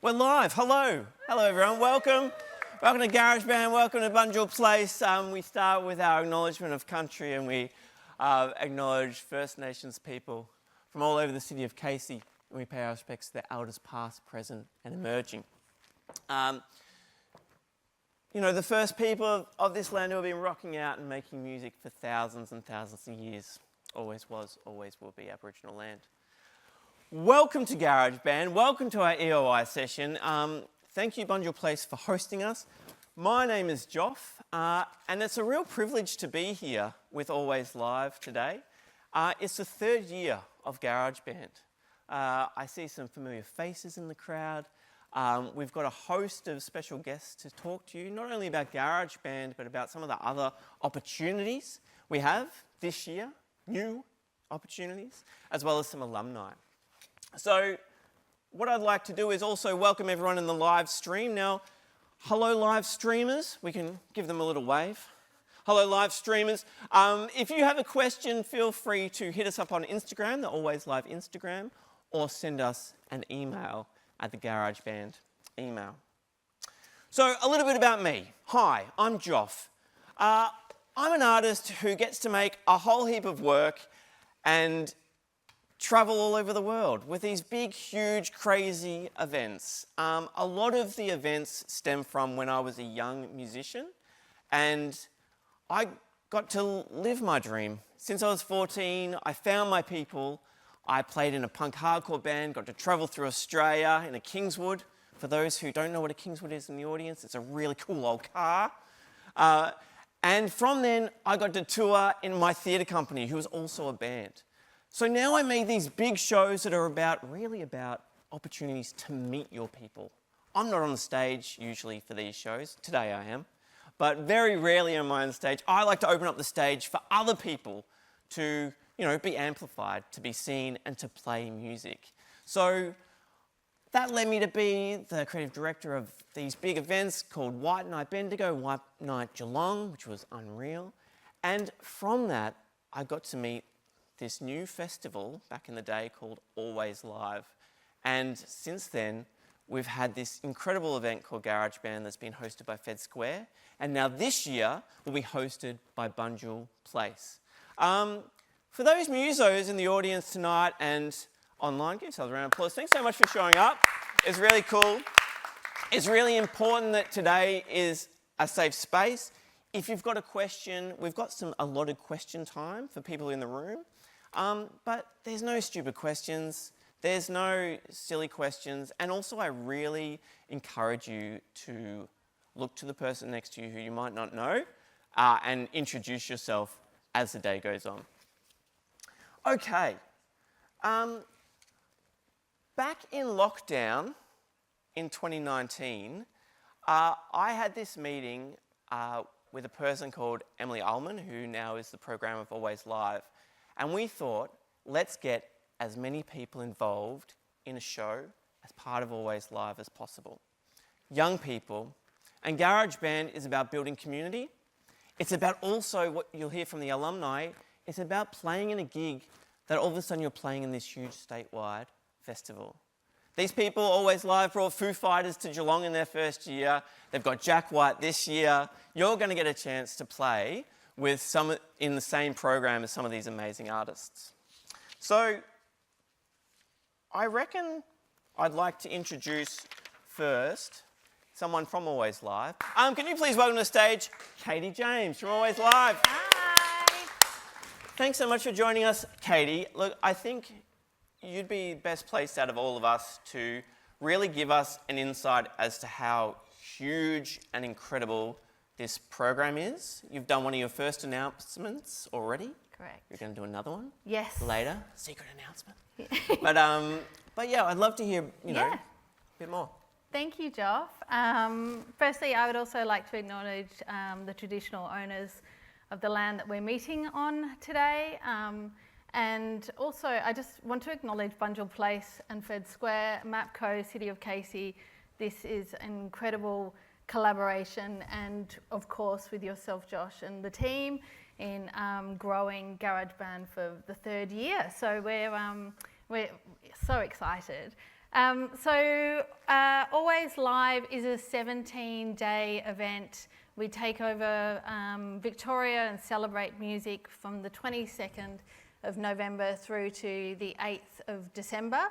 We're live. Hello. Hello, everyone. Welcome. Welcome to GarageBand. Welcome to Bunjil Place. We start with our acknowledgement of country, and we acknowledge First Nations people from all over the city of Casey. And we pay our respects to their elders past, present, and emerging. You know, the first people of this land who have been rocking out and making music for thousands and thousands of years. Always was, always will be Aboriginal land. Welcome to GarageBand. Welcome to our EOI session. Thank you, Bunjil Place, for hosting us. My name is Joff, and it's a real privilege to be here with Always Live today. It's the third year of GarageBand. I see some familiar faces in the crowd. We've got a host of special guests to talk to you, not only about GarageBand, but about some of the other opportunities we have this year, new opportunities, as well as some alumni. So what I'd like to do is also welcome everyone in the live stream. Now, hello live streamers. We can give them a little wave. Hello live streamers. If you have a question, feel free to hit us up on Instagram, the Always Live Instagram, or send us an email at the GarageBand email. So a little bit about me. Hi, I'm Joff. I'm an artist who gets to make a whole heap of work and travel all over the world with these big, huge, crazy events. A lot of the events stem from when I was a young musician, and I got to live my dream. Since I was 14, I found my people. I played in a punk hardcore band, got to travel through Australia in a Kingswood. For those who don't know what a Kingswood is in the audience, it's a really cool old car. And from then, I got to tour in my theatre company, who was also a band. So now I make these big shows that are really about opportunities to meet your people. I'm not on the stage usually for these shows. Today I am. But very rarely am I on stage. I like to open up the stage for other people to, be amplified, to be seen, and to play music. So that led me to be the creative director of these big events called White Night Bendigo, White Night Geelong, which was unreal. And from that, I got to meet this new festival back in the day called Always Live. And since then, we've had this incredible event called GarageBand that's been hosted by Square. And now this year will be hosted by Bunjil Place. For those musos in the audience tonight and online, give yourselves a round of applause. Thanks so much for showing up. It's really cool. It's really important that today is a safe space. If you've got a question, we've got some allotted question time for people in the room. But there's no stupid questions, there's no silly questions, and also I really encourage you to look to the person next to you who you might not know and introduce yourself as the day goes on. Okay, back in lockdown in 2019, I had this meeting with a person called Emily Ullman, who now is the program of Always Live. And we thought, let's get as many people involved in a show as part of Always Live as possible. Young people. And GarageBand is about building community. It's about also what you'll hear from the alumni. It's about playing in a gig that all of a sudden you're playing in this huge statewide festival. These people, Always Live, brought Foo Fighters to Geelong in their first year. They've got Jack White this year. You're going to get a chance to play with some in the same program as some of these amazing artists. So I reckon I'd like to introduce first someone from Always Live. Can you please welcome to the stage Katie James from Always Live. Hi. Thanks so much for joining us, Katie. Look, I think you'd be best placed out of all of us to really give us an insight as to how huge and incredible this program is. You've done one of your first announcements already. Correct. You're going to do another one. Yes. Later. Secret announcement. But yeah, I'd love to hear, a bit more. Thank you, Joff. Firstly, I would also like to acknowledge the traditional owners of the land that we're meeting on today. And also, I just want to acknowledge Bunjil Place and Square, AMCOS, City of Casey. This is an incredible collaboration, and of course with yourself, Josh, and the team in growing GarageBand for the third year. So we're so excited. Always Always Live is a 17-day event. We take over Victoria and celebrate music from the 22nd of November through to the 8th of December.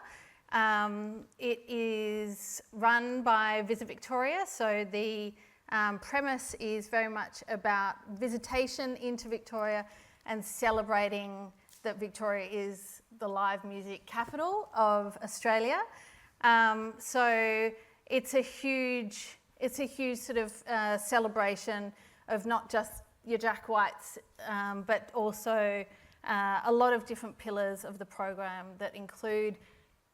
It is run by Visit Victoria, so the premise is very much about visitation into Victoria and celebrating that Victoria is the live music capital of Australia. So it's a huge sort of celebration of not just your Jack Whites, but also a lot of different pillars of the program that include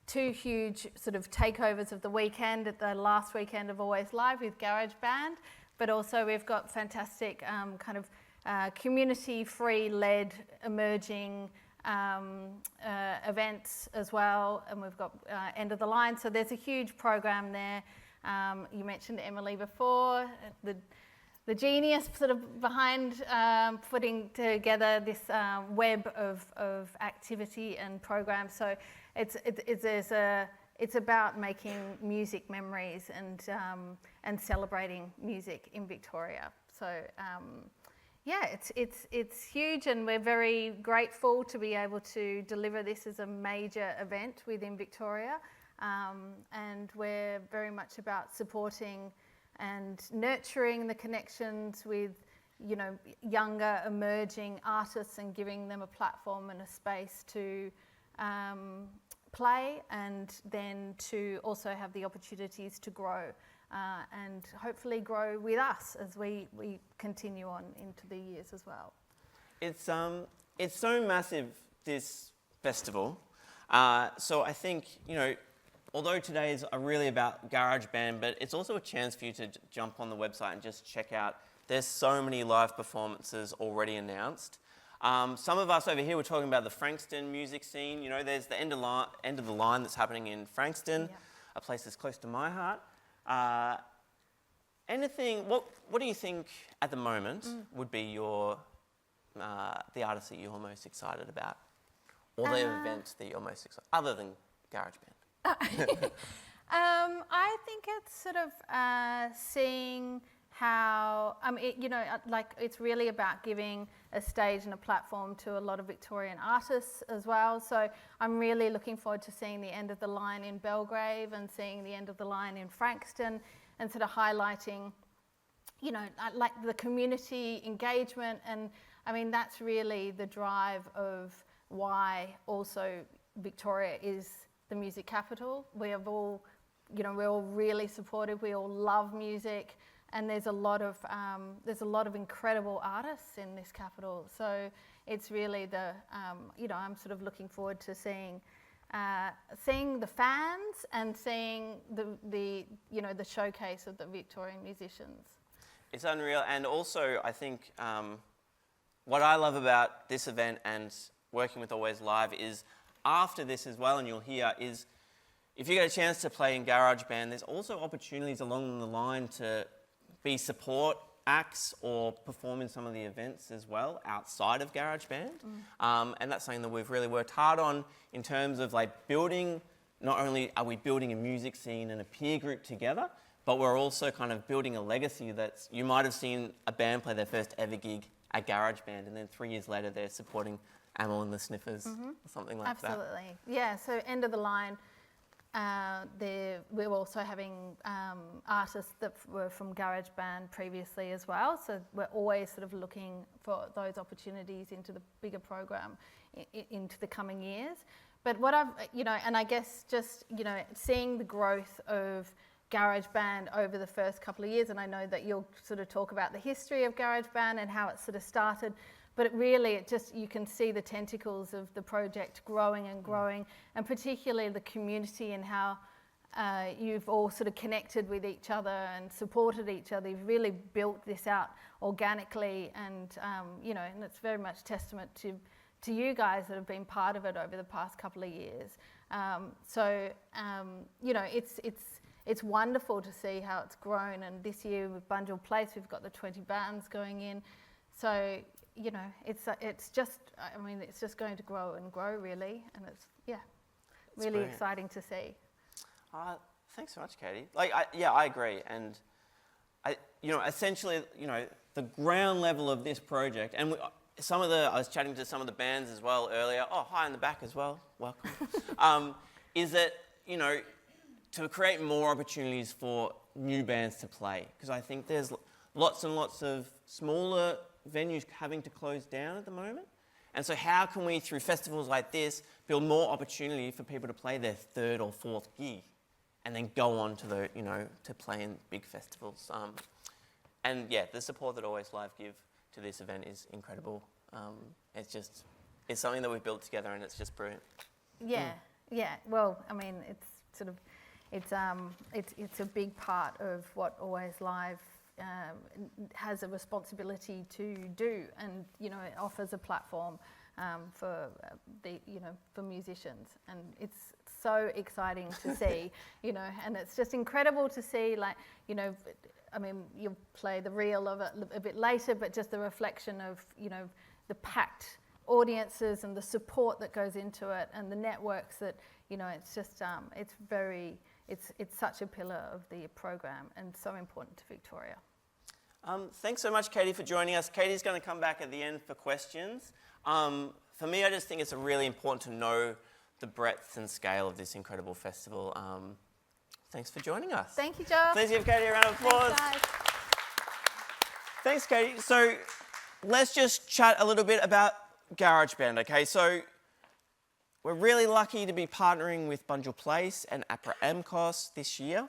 2 huge sort of takeovers of the weekend at the last weekend of Always Live with Garage Band, but also we've got fantastic kind of community-free led emerging events as well, and we've got End of the Line, so there's a huge program there. You mentioned Emily before, the genius sort of behind putting together this web of activity and programs. So it's about making music memories and celebrating music in Victoria. So yeah, it's huge, and we're very grateful to be able to deliver this as a major event within Victoria. And we're very much about supporting and nurturing the connections with, you know, younger emerging artists and giving them a platform and a space to play, and then to also have the opportunities to grow and hopefully grow with us as we continue on into the years as well. It's so massive, this festival. So I think, you know, although today's really about GarageBand, but it's also a chance for you to jump on the website and just check out. There's so many live performances already announced. Some of us over here were talking about the Frankston music scene. You know, there's the End of the Line that's happening in Frankston, a place that's close to my heart. What do you think at the moment would be your the artists that you're most excited about, or the events that you're most excited, other than GarageBand? I think it's sort of seeing how, like it's really about giving a stage and a platform to a lot of Victorian artists as well. So I'm really looking forward to seeing the End of the Line in Belgrave and seeing the End of the Line in Frankston, and sort of highlighting, you know, like the community engagement. And I mean, that's really the drive of why also Victoria is the music capital. We have all, you know, we're all really supportive. We all love music, and there's a lot of incredible artists in this capital. So it's really the, I'm sort of looking forward to seeing the fans and seeing the showcase of the Victorian musicians. It's unreal, and also I think what I love about this event and working with Always Live is, after this as well, and you'll hear, is if you get a chance to play in GarageBand, there's also opportunities along the line to be support acts or perform in some of the events as well outside of GarageBand. And that's something that we've really worked hard on in terms of like building, not only are we building a music scene and a peer group together, but we're also kind of building a legacy that's, you might have seen a band play their first ever gig at GarageBand, and then 3 years later they're supporting Amel and the Sniffers, or something like that. Absolutely. Yeah, so End of the Line, we're also having artists that were from GarageBand previously as well, so we're always sort of looking for those opportunities into the bigger program into the coming years. But what I've, and I guess just, seeing the growth of GarageBand over the first couple of years, and I know that you'll sort of talk about the history of GarageBand and how it sort of started, but you can see the tentacles of the project growing and growing, and particularly the community and how you've all sort of connected with each other and supported each other. You've really built this out organically, and and it's very much testament to you guys that have been part of it over the past couple of years. It's wonderful to see how it's grown, and this year with Bunjil Place, we've got the 20 bands going in. So, it's just going to grow and grow really, and it's really brilliant. Exciting to see. Thanks so much, Katie. I agree. And essentially, the ground level of this project, and I was chatting to some of the bands as well earlier. Oh, hi in the back as well. Welcome. Is that, to create more opportunities for new bands to play. Because I think there's lots and lots of smaller venues having to close down at the moment. And so how can we, through festivals like this, build more opportunity for people to play their third or fourth gig and then go on to to play in big festivals. The support that Always Live give to this event is incredible. It's something that we've built together, and it's just brilliant. Yeah. Well, I mean, it's a big part of what Always Live has a responsibility to do, and it offers a platform for for musicians, and it's so exciting to see, and it's just incredible to see, I mean, you'll play the reel of it a bit later, but just the reflection of, the packed audiences and the support that goes into it, and the networks that, it's just, it's such a pillar of the program and so important to Victoria. Thanks so much, Katie, for joining us. Katie's going to come back at the end for questions. For me, I just think it's really important to know the breadth and scale of this incredible festival. Thanks for joining us. Thank you, Josh. Please give Katie a round of applause. Thanks, Katie. So let's just chat a little bit about GarageBand, okay? So we're really lucky to be partnering with Bunjil Place and APRA AMCOS this year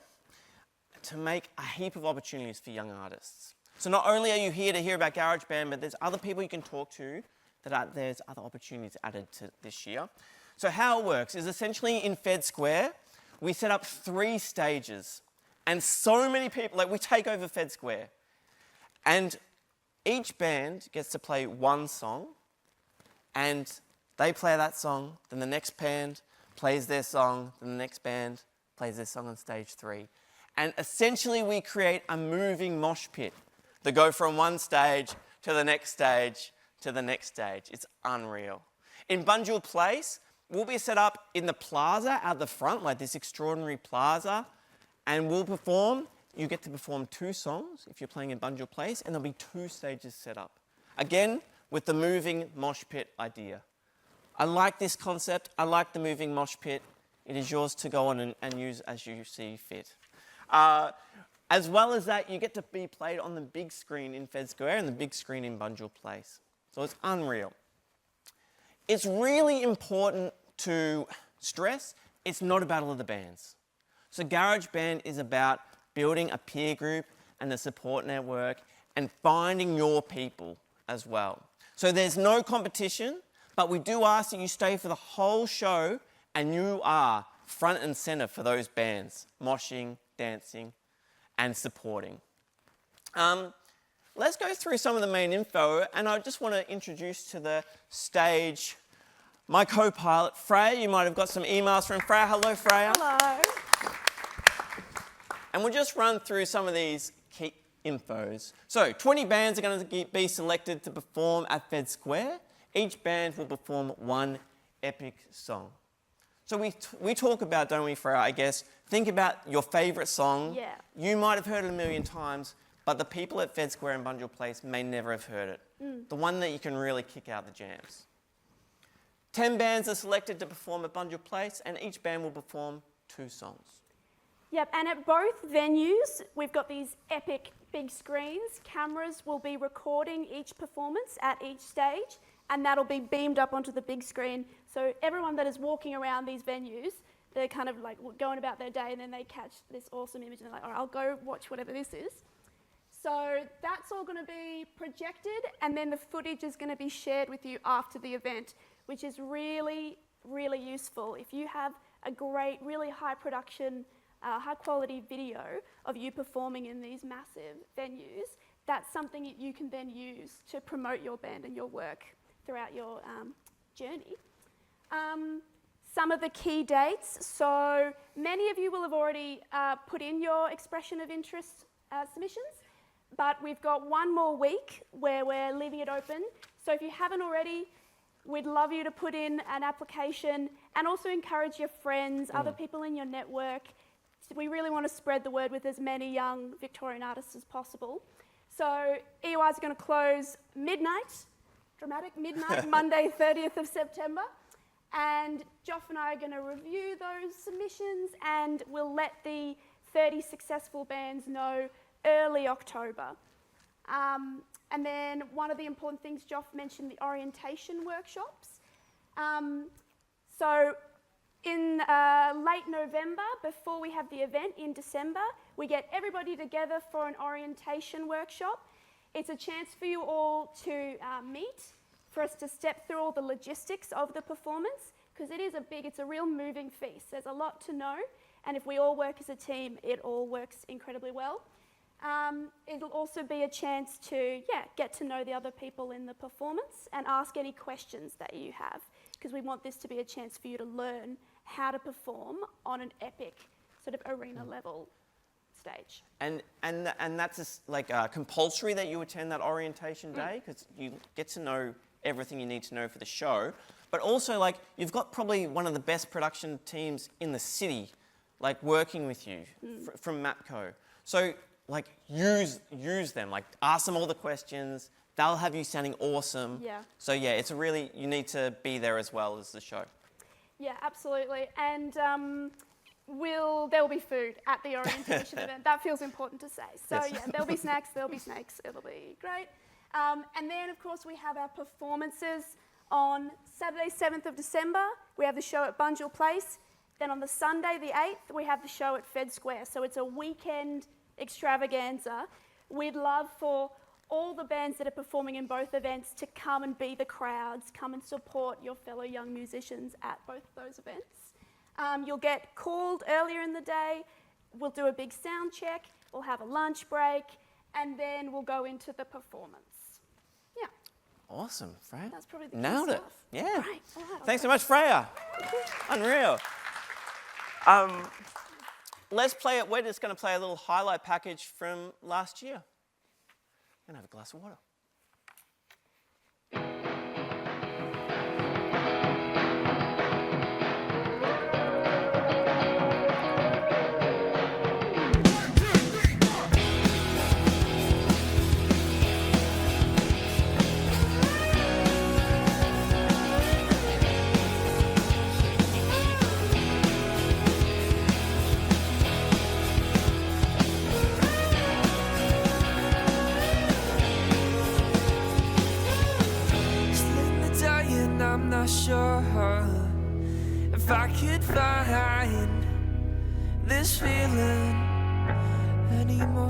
to make a heap of opportunities for young artists. So not only are you here to hear about GarageBand, but there's other people you can talk to there's other opportunities added to this year. So how it works is essentially in Fed Square, we set up 3 stages, and so many people, we take over Fed Square, and each band gets to play one song, and they play that song, then the next band plays their song, then the next band plays their song on stage 3. And essentially we create a moving mosh pit that go from one stage to the next stage to the next stage. It's unreal. In Bunjil Place, we'll be set up in the plaza out the front, like this extraordinary plaza, and we'll perform. You get to perform 2 songs if you're playing in Bunjil Place, and there'll be 2 stages set up. Again, with the moving mosh pit idea. I like this concept. I like the moving mosh pit. It is yours to go on and use as you see fit. As well as that, you get to be played on the big screen in Fed Square and the big screen in Bunjil Place. So it's unreal. It's really important to stress it's not a battle of the bands. So GarageBand is about building a peer group and a support network and finding your people as well. So there's no competition, but we do ask that you stay for the whole show and you are front and center for those bands, moshing, dancing, and supporting. Let's go through some of the main info, and I just want to introduce to the stage my co-pilot, Freya. You might have got some emails from Freya. Hello, Freya. Hello. And we'll just run through some of these key infos. So 20 bands are going to be selected to perform at Fed Square. Each band will perform one epic song. So we talk about, don't we, Freya, I guess, think about your favourite song. Yeah. You might have heard it a million times, but the people at Fed Square and Bunjil Place may never have heard it. The one that you can really kick out the jams. 10 bands are selected to perform at Bunjil Place, and each band will perform 2 songs. Yep, and at both venues, we've got these epic big screens. Cameras will be recording each performance at each stage, and that'll be beamed up onto the big screen. So everyone that is walking around these venues, they're kind of like going about their day, and then they catch this awesome image, and they're like, all right, I'll go watch whatever this is. So that's all going to be projected, and then the footage is going to be shared with you after the event, which is really, really useful. If you have a great, really high production, high quality video of you performing in these massive venues, that's something you can then use to promote your band and your work throughout your journey. Some of the key dates. So many of you will have already put in your expression of interest submissions, but we've got one more week where we're leaving it open. So if you haven't already, we'd love you to put in an application and also encourage your friends, other people in your network. So we really want to spread the word with as many young Victorian artists as possible. So EOIs are going to close midnight, dramatic midnight, Monday 30th of September. And Joff and I are going to review those submissions, and we'll let the 30 successful bands know early October. And then one of the important things Joff mentioned, the orientation workshops. So in late November, before we have the event in December, we get everybody together for an orientation workshop. It's a chance for you all to meet, for us to step through all the logistics of the performance, because it's a real moving feast. There's a lot to know, and if we all work as a team, it all works incredibly well. It'll also be a chance to, get to know the other people in the performance and ask any questions that you have, because we want this to be a chance for you to learn how to perform on an epic sort of arena level stage. And that's compulsory that you attend that orientation day, because you get to know everything you need to know for the show. But also, you've got probably one of the best production teams in the city, working with you from MAPCO. So, use them. Ask them all the questions. They'll have you sounding awesome. Yeah. So, it's you need to be there as well as the show. Yeah, absolutely. And there will be food at the orientation event. That feels important to say. So, Yes. there'll be snacks, there'll be snakes. It'll be great. And then, of course, we have our performances on Saturday, 7th of December. We have the show at Bunjil Place. Then on the Sunday, the 8th, we have the show at Fed Square. So it's a weekend extravaganza. We'd love for all the bands that are performing in both events to come and be the crowds, come and support your fellow young musicians at both of those events. You'll get called earlier in the day. We'll do a big sound check. We'll have a lunch break, and then we'll go into the performance. Yeah. Awesome, Freya. That's probably the Nailed key it. stuff. Yeah. Right. All right, Thanks so much, Freya. Unreal. Let's play it. We're just going to play a little highlight package from last year. I'm going to have a glass of water. I'm not sure if I could find this feeling anymore.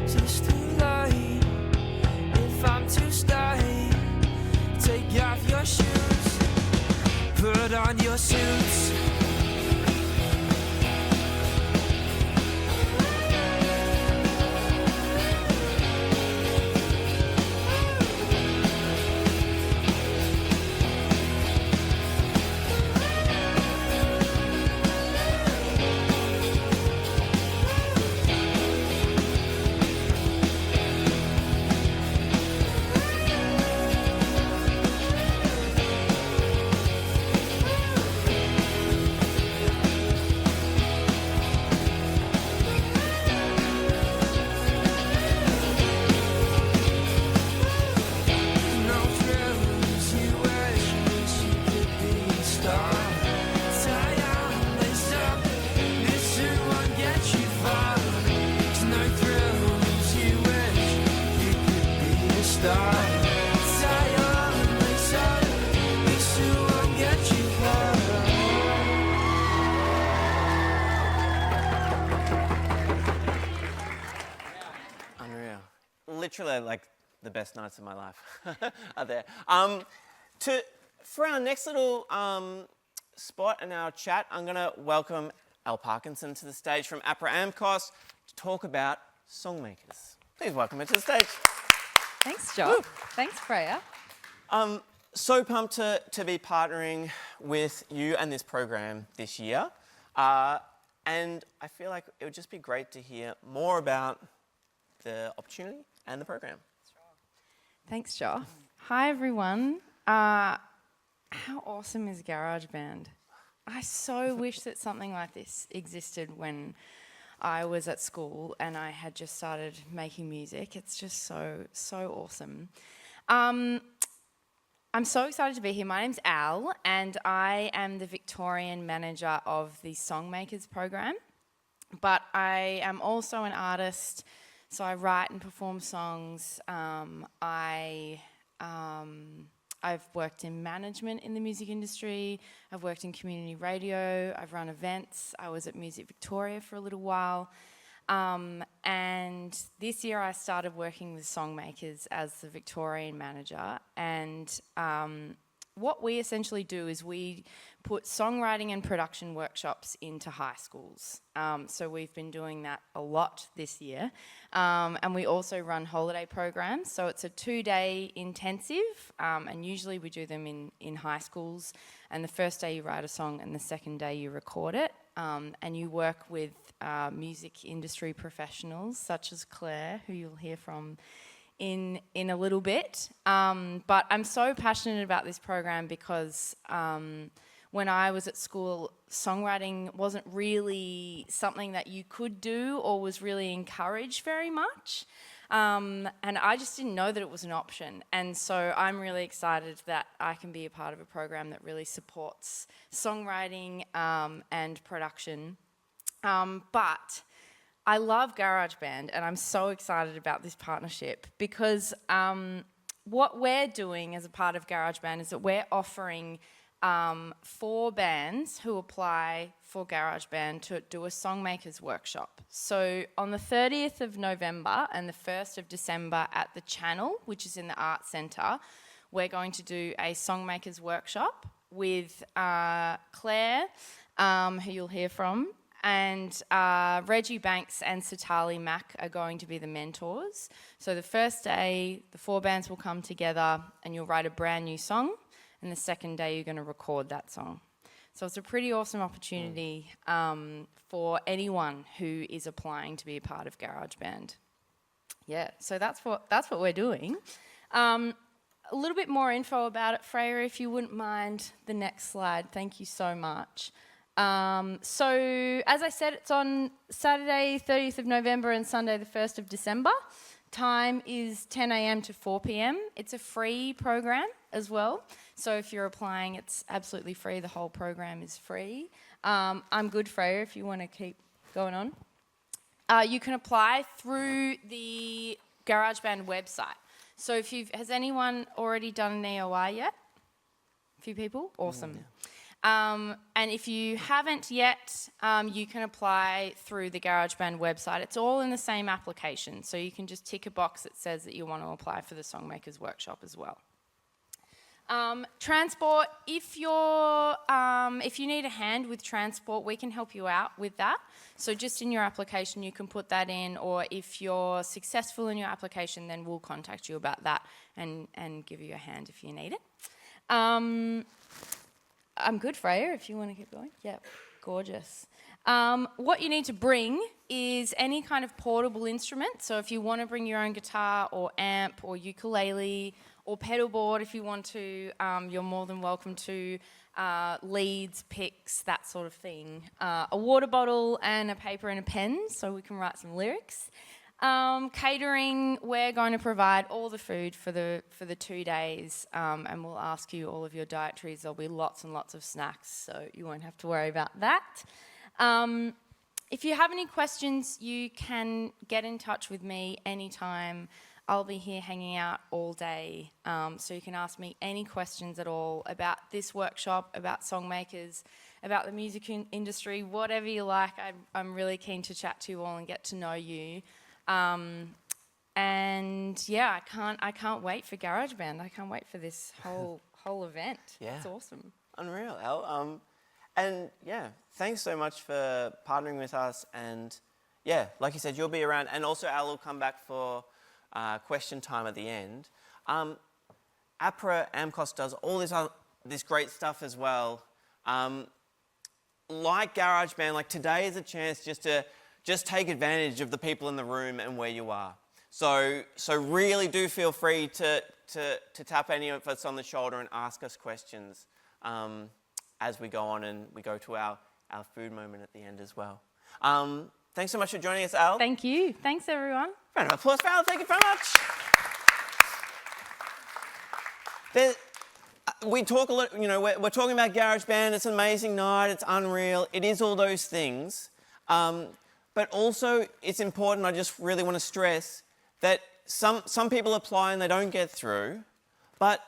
Just too late if I'm too stay. Take off your shoes, put on your suits. Literally, the best nights of my life are there. For our next little spot in our chat, I'm going to welcome Al Parkinson to the stage from APRA AMCOS to talk about songmakers. Please welcome her to the stage. Thanks, Joff. Thanks, Freya. So pumped to be partnering with you and this program this year. And I feel like it would just be great to hear more about the opportunity and the program. Thanks, Joff. Hi, everyone. How awesome is GarageBand? I so wish that something like this existed when I was at school and I had just started making music. It's just so awesome. I'm so excited to be here. My name's Al, and I am the Victorian manager of the Songmakers program. But I am also an artist, so I write and perform songs. I've worked in management in the music industry. I've worked in community radio. I've run events. I was at Music Victoria for a little while. And this year I started working with Songmakers as the Victorian manager. And what we essentially do is we put songwriting and production workshops into high schools. So we've been doing that a lot this year. And we also run holiday programs. So it's a 2-day intensive, and usually we do them in high schools. And the first day you write a song and the second day you record it. And you work with music industry professionals such as Claire, who you'll hear from in a little bit. But I'm so passionate about this program because when I was at school, songwriting wasn't really something that you could do or was really encouraged very much. And I just didn't know that it was an option. And so I'm really excited that I can be a part of a program that really supports songwriting and production. But I love GarageBand, and I'm so excited about this partnership because what we're doing as a part of GarageBand is that we're offering 4 bands who apply for GarageBand to do a Songmakers workshop. So on the 30th of November and the 1st of December at the Channel, which is in the Arts Centre, we're going to do a Songmakers workshop with Claire, who you'll hear from, and Reggie Banks and Satali Mack are going to be the mentors. So the first day, the 4 bands will come together and you'll write a brand new song, and the second day you're going to record that song. So it's a pretty awesome opportunity for anyone who is applying to be a part of GarageBand. Yeah, so that's what we're doing. A little bit more info about it, Freya, if you wouldn't mind the next slide. Thank you so much. So, as I said, it's on Saturday, 30th of November and Sunday, the 1st of December. Time is 10 a.m. to 4 p.m. It's a free program as well. So if you're applying, it's absolutely free. The whole program is free. I'm good, Freya, if you want to keep going on. You can apply through the GarageBand website. So has anyone already done an EOI yet? A few people? Awesome. Yeah. And if you haven't yet, you can apply through the GarageBand website. It's all in the same application, so you can just tick a box that says that you want to apply for the Songmakers workshop as well. Transport, if you need a hand with transport, we can help you out with that. So just in your application, you can put that in, or if you're successful in your application, then we'll contact you about that and give you a hand if you need it. I'm good, Freya, if you want to keep going. Yeah, gorgeous. What you need to bring is any kind of portable instrument. So if you want to bring your own guitar or amp or ukulele or pedal board, if you want to, you're more than welcome to. Leads, picks, that sort of thing. A water bottle and a paper and a pen so we can write some lyrics. Catering, we're going to provide all the food for the 2 days, and we'll ask you all of your dietaries. There'll be lots and lots of snacks, so you won't have to worry about that. If you have any questions, you can get in touch with me anytime. I'll be here hanging out all day, so you can ask me any questions at all about this workshop, about Songmakers, about the music industry, whatever you like. I'm really keen to chat to you all and get to know you. And yeah, I can't wait for GarageBand. I can't wait for this whole event. Yeah. It's awesome. Unreal, Al. And yeah, thanks so much for partnering with us. And yeah, like you said, you'll be around. And also Al will come back for question time at the end. APRA, AMCOS does all this great stuff as well. Like GarageBand, like today is a chance just take advantage of the people in the room and where you are. So really do feel free to tap any of us on the shoulder and ask us questions. as we go on and we go to our food moment at the end as well. Thanks so much for joining us, Al. Thank you. Thanks, everyone. Round of applause for Al. Thank you very much. We talk a lot, we're talking about GarageBand. It's an amazing night. It's unreal. It is all those things. But also, it's important, I just really want to stress, that some people apply and they don't get through, but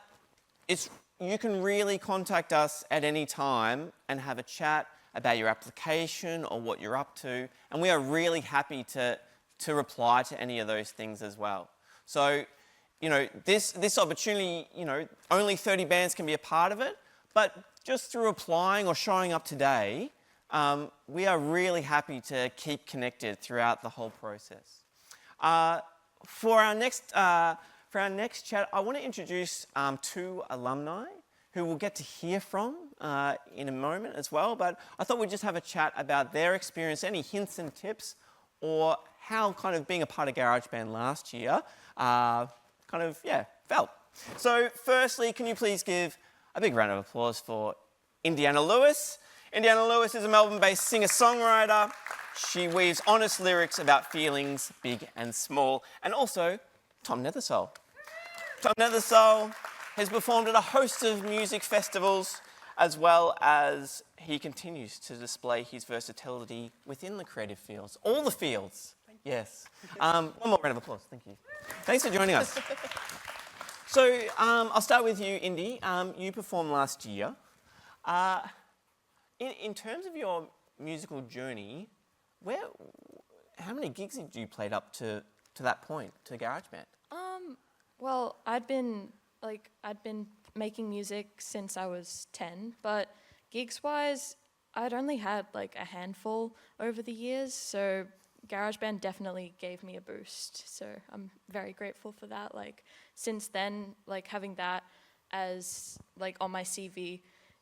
you can really contact us at any time and have a chat about your application or what you're up to, and we are really happy to reply to any of those things as well. So, this opportunity, only 30 bands can be a part of it, but just through applying or showing up today, we are really happy to keep connected throughout the whole process. For our next chat, I want to introduce two alumni who we'll get to hear from in a moment as well, but I thought we'd just have a chat about their experience, any hints and tips, or how kind of being a part of GarageBand last year felt. So firstly, can you please give a big round of applause for Indiana Lewis. Indiana Lewis is a Melbourne-based singer-songwriter. She weaves honest lyrics about feelings big and small, and also Tom Nethersole. Tom Nethersole has performed at a host of music festivals, as well as he continues to display his versatility within the creative fields. All the fields, yes. One more round of applause, thank you. Thanks for joining us. So I'll start with you, Indy. You performed last year. In terms of your musical journey, how many gigs had you played up to that point, to GarageBand? Well, I'd been making music since I was 10, but gigs-wise, I'd only had like a handful over the years, so GarageBand definitely gave me a boost. So I'm very grateful for that. Like since then, like having that as like on my CV,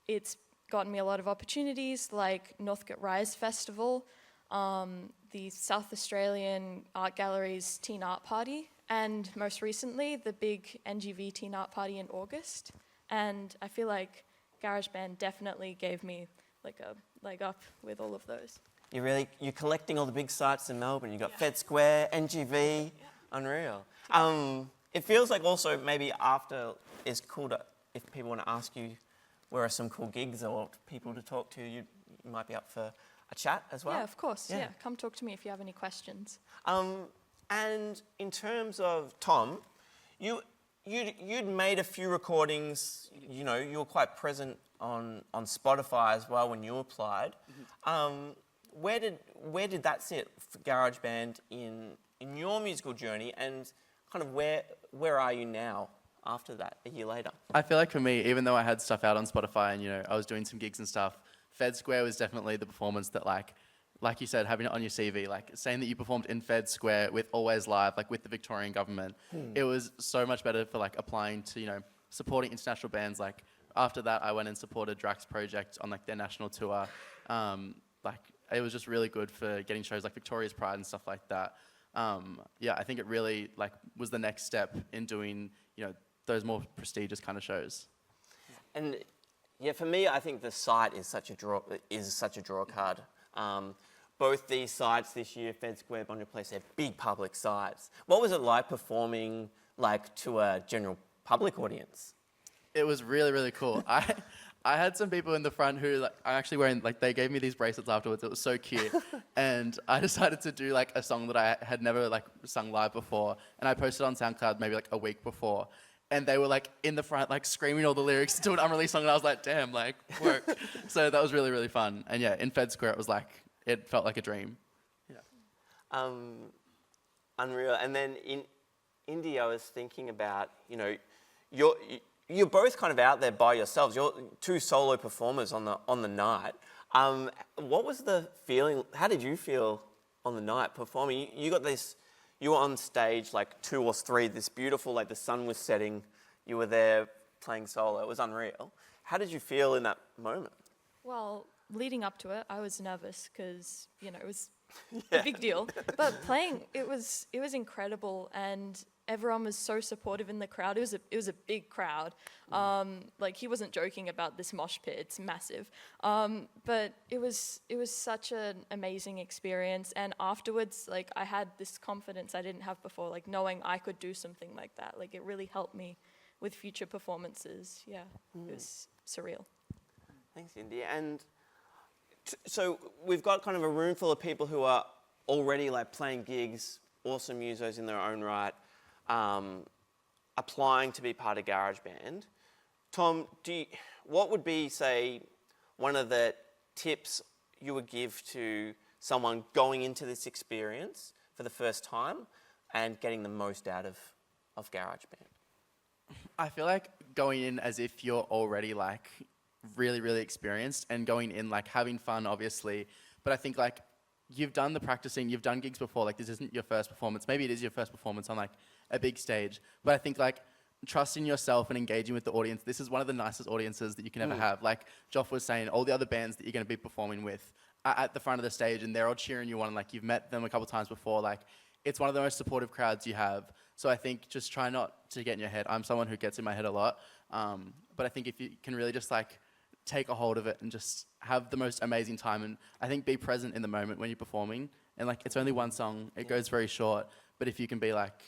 it's gotten me a lot of opportunities like Northcote Rise Festival, the South Australian Art Gallery's Teen Art Party, and most recently the big NGV Teen Art Party in August. And I feel like GarageBand definitely gave me like a leg up with all of those. You're collecting all the big sites in Melbourne. You've got Fed Square, NGV, unreal. It feels like also maybe after it's cool to, if people want to ask you where are some cool gigs or people to talk to, you might be up for a chat as well. Yeah, of course. Yeah, come talk to me if you have any questions. And in terms of Tom, you'd made a few recordings. You were quite present on Spotify as well when you applied. Mm-hmm. Where did that sit for GarageBand in your musical journey, and kind of where are you now after that, a year later? I feel like for me, even though I had stuff out on Spotify and I was doing some gigs and stuff, Fed Square was definitely the performance that like you said, having it on your CV, like saying that you performed in Fed Square with Always Live, like with the Victorian government, it was so much better for like applying to, supporting international bands. Like after that, I went and supported Drax Project on like their national tour. It was just really good for getting shows like Victoria's Pride and stuff like that. I think it really like was the next step in doing, those more prestigious kind of shows. And yeah, for me, I think the site is such a draw card. Both these sites this year, Fed Square, Bunjil Place, they're big public sites. What was it like performing like to a general public audience? It was really, really cool. I had some people in the front who are actually wearing, they gave me these bracelets afterwards. It was so cute. And I decided to do a song that I had never sung live before. And I posted on SoundCloud maybe a week before. And they were in the front, screaming all the lyrics to an unreleased song. And I was like, damn, work. So that was really, really fun. And yeah, in Fed Square, it was it felt like a dream. Yeah. Unreal. And then in India, I was thinking about, you're both kind of out there by yourselves. You're two solo performers on the night. What was the feeling? How did you feel on the night performing? You got this. You were on stage 2 or 3. This beautiful, the sun was setting. You were there playing solo. It was unreal. How did you feel in that moment? Well, leading up to it, I was nervous because it was a big deal. But playing, it was incredible, and everyone was so supportive in the crowd. It was a big crowd. Like, he wasn't joking about this mosh pit. It's massive. But it was such an amazing experience. And afterwards, like, I had this confidence I didn't have before, like knowing I could do something like that. Like, it really helped me with future performances. Yeah, it was surreal. Thanks, Indy. And so we've got kind of a room full of people who are already like playing gigs, awesome musos in their own right, applying to be part of GarageBand. Tom, what would be, say, one of the tips you would give to someone going into this experience for the first time and getting the most out of GarageBand? I feel like going in as if you're already like really, really experienced and going in like having fun, obviously. But I think like you've done the practicing, you've done gigs before, like this isn't your first performance. Maybe it is your first performance on like a big stage. But I think like trusting yourself and engaging with the audience, this is one of the nicest audiences that you can ever have. Like Joff was saying, all the other bands that you're going to be performing with are at the front of the stage and they're all cheering you on. Like you've met them a couple times before. Like it's one of the most supportive crowds you have. So I think just try not to get in your head. I'm someone who gets in my head a lot. But I think if you can really just like take a hold of it and just have the most amazing time. And I think be present in the moment when you're performing. And like, it's only one song. It goes very short. But if you can be like,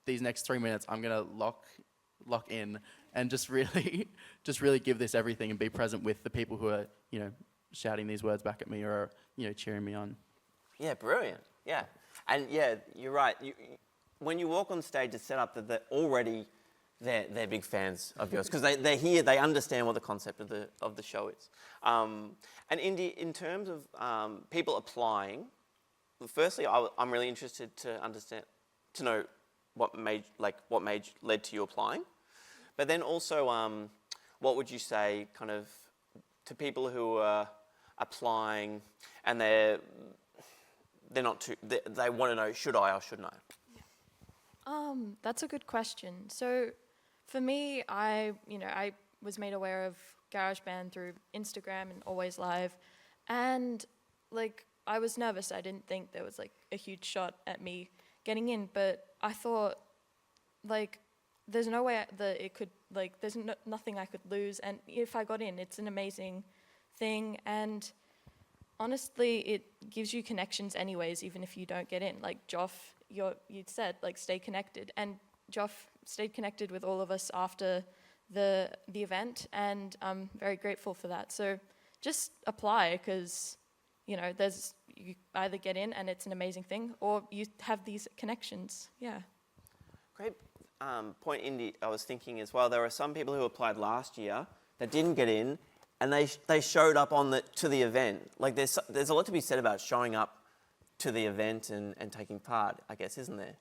these next 3 minutes, I'm going to lock in and just really give this everything and be present with the people who are, you know, shouting these words back at me or, you know, cheering me on. Yeah, brilliant. Yeah. And yeah, you're right. When you walk on stage, it's set up that they're big fans of yours because they're here, they understand what the concept of the show is. And Indy, in terms of people applying, firstly, I'm really interested to know what led to you applying, but then also what would you say kind of to people who are applying and they want to know, should I or shouldn't I? That's a good question. So for me, I was made aware of GarageBand through Instagram and Always Live, and like I was nervous. I didn't think there was like a huge shot at me getting in, but I thought like there's no way that it could, like there's nothing I could lose, and if I got in, it's an amazing thing. And honestly, it gives you connections anyways, even if you don't get in. Like Joff, you'd said, like, stay connected. And Joff stayed connected with all of us after the event, and I'm very grateful for that. So just apply, because, you know, you either get in and it's an amazing thing, or you have these connections. Yeah. Great point, Indy. I was thinking as well, there are some people who applied last year that didn't get in, and they showed up to the event. Like there's a lot to be said about showing up to the event and taking part, I guess, isn't there?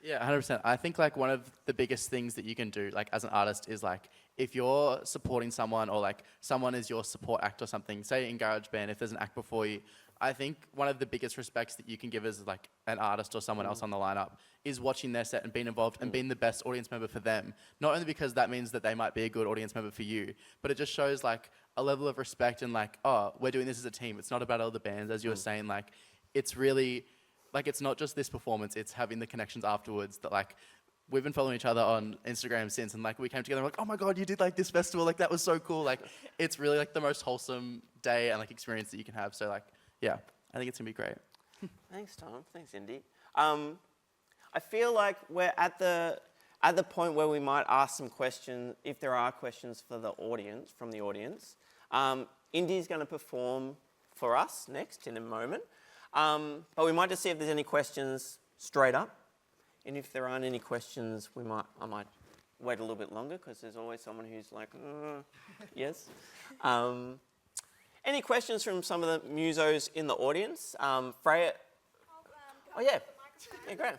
Yeah, 100%. I think like one of the biggest things that you can do like as an artist is like if you're supporting someone or like someone is your support act or something, say in GarageBand, if there's an act before you, I think one of the biggest respects that you can give as like an artist or someone else on the lineup is watching their set and being involved and being the best audience member for them. Not only because that means that they might be a good audience member for you, but it just shows like a level of respect and like, oh, we're doing this as a team. It's not about other bands, as you were saying. Like, it's really, like, it's not just this performance, it's having the connections afterwards that, like, we've been following each other on Instagram since, and, like, we came together and we're like, oh my God, you did, like, this festival, like, that was so cool. Like, it's really, like, the most wholesome day and, like, experience that you can have. So, like, yeah, I think it's going to be great. Thanks, Tom. Thanks, Indy. I feel like we're at the point where we might ask some questions, if there are questions for the audience, from the audience. Indy's going to perform for us next in a moment. But we might just see if there's any questions straight up. And if there aren't any questions, I might wait a little bit longer, because there's always someone who's like, yes. Any questions from some of the musos in the audience? Freya? Oh, yeah. Yeah, great.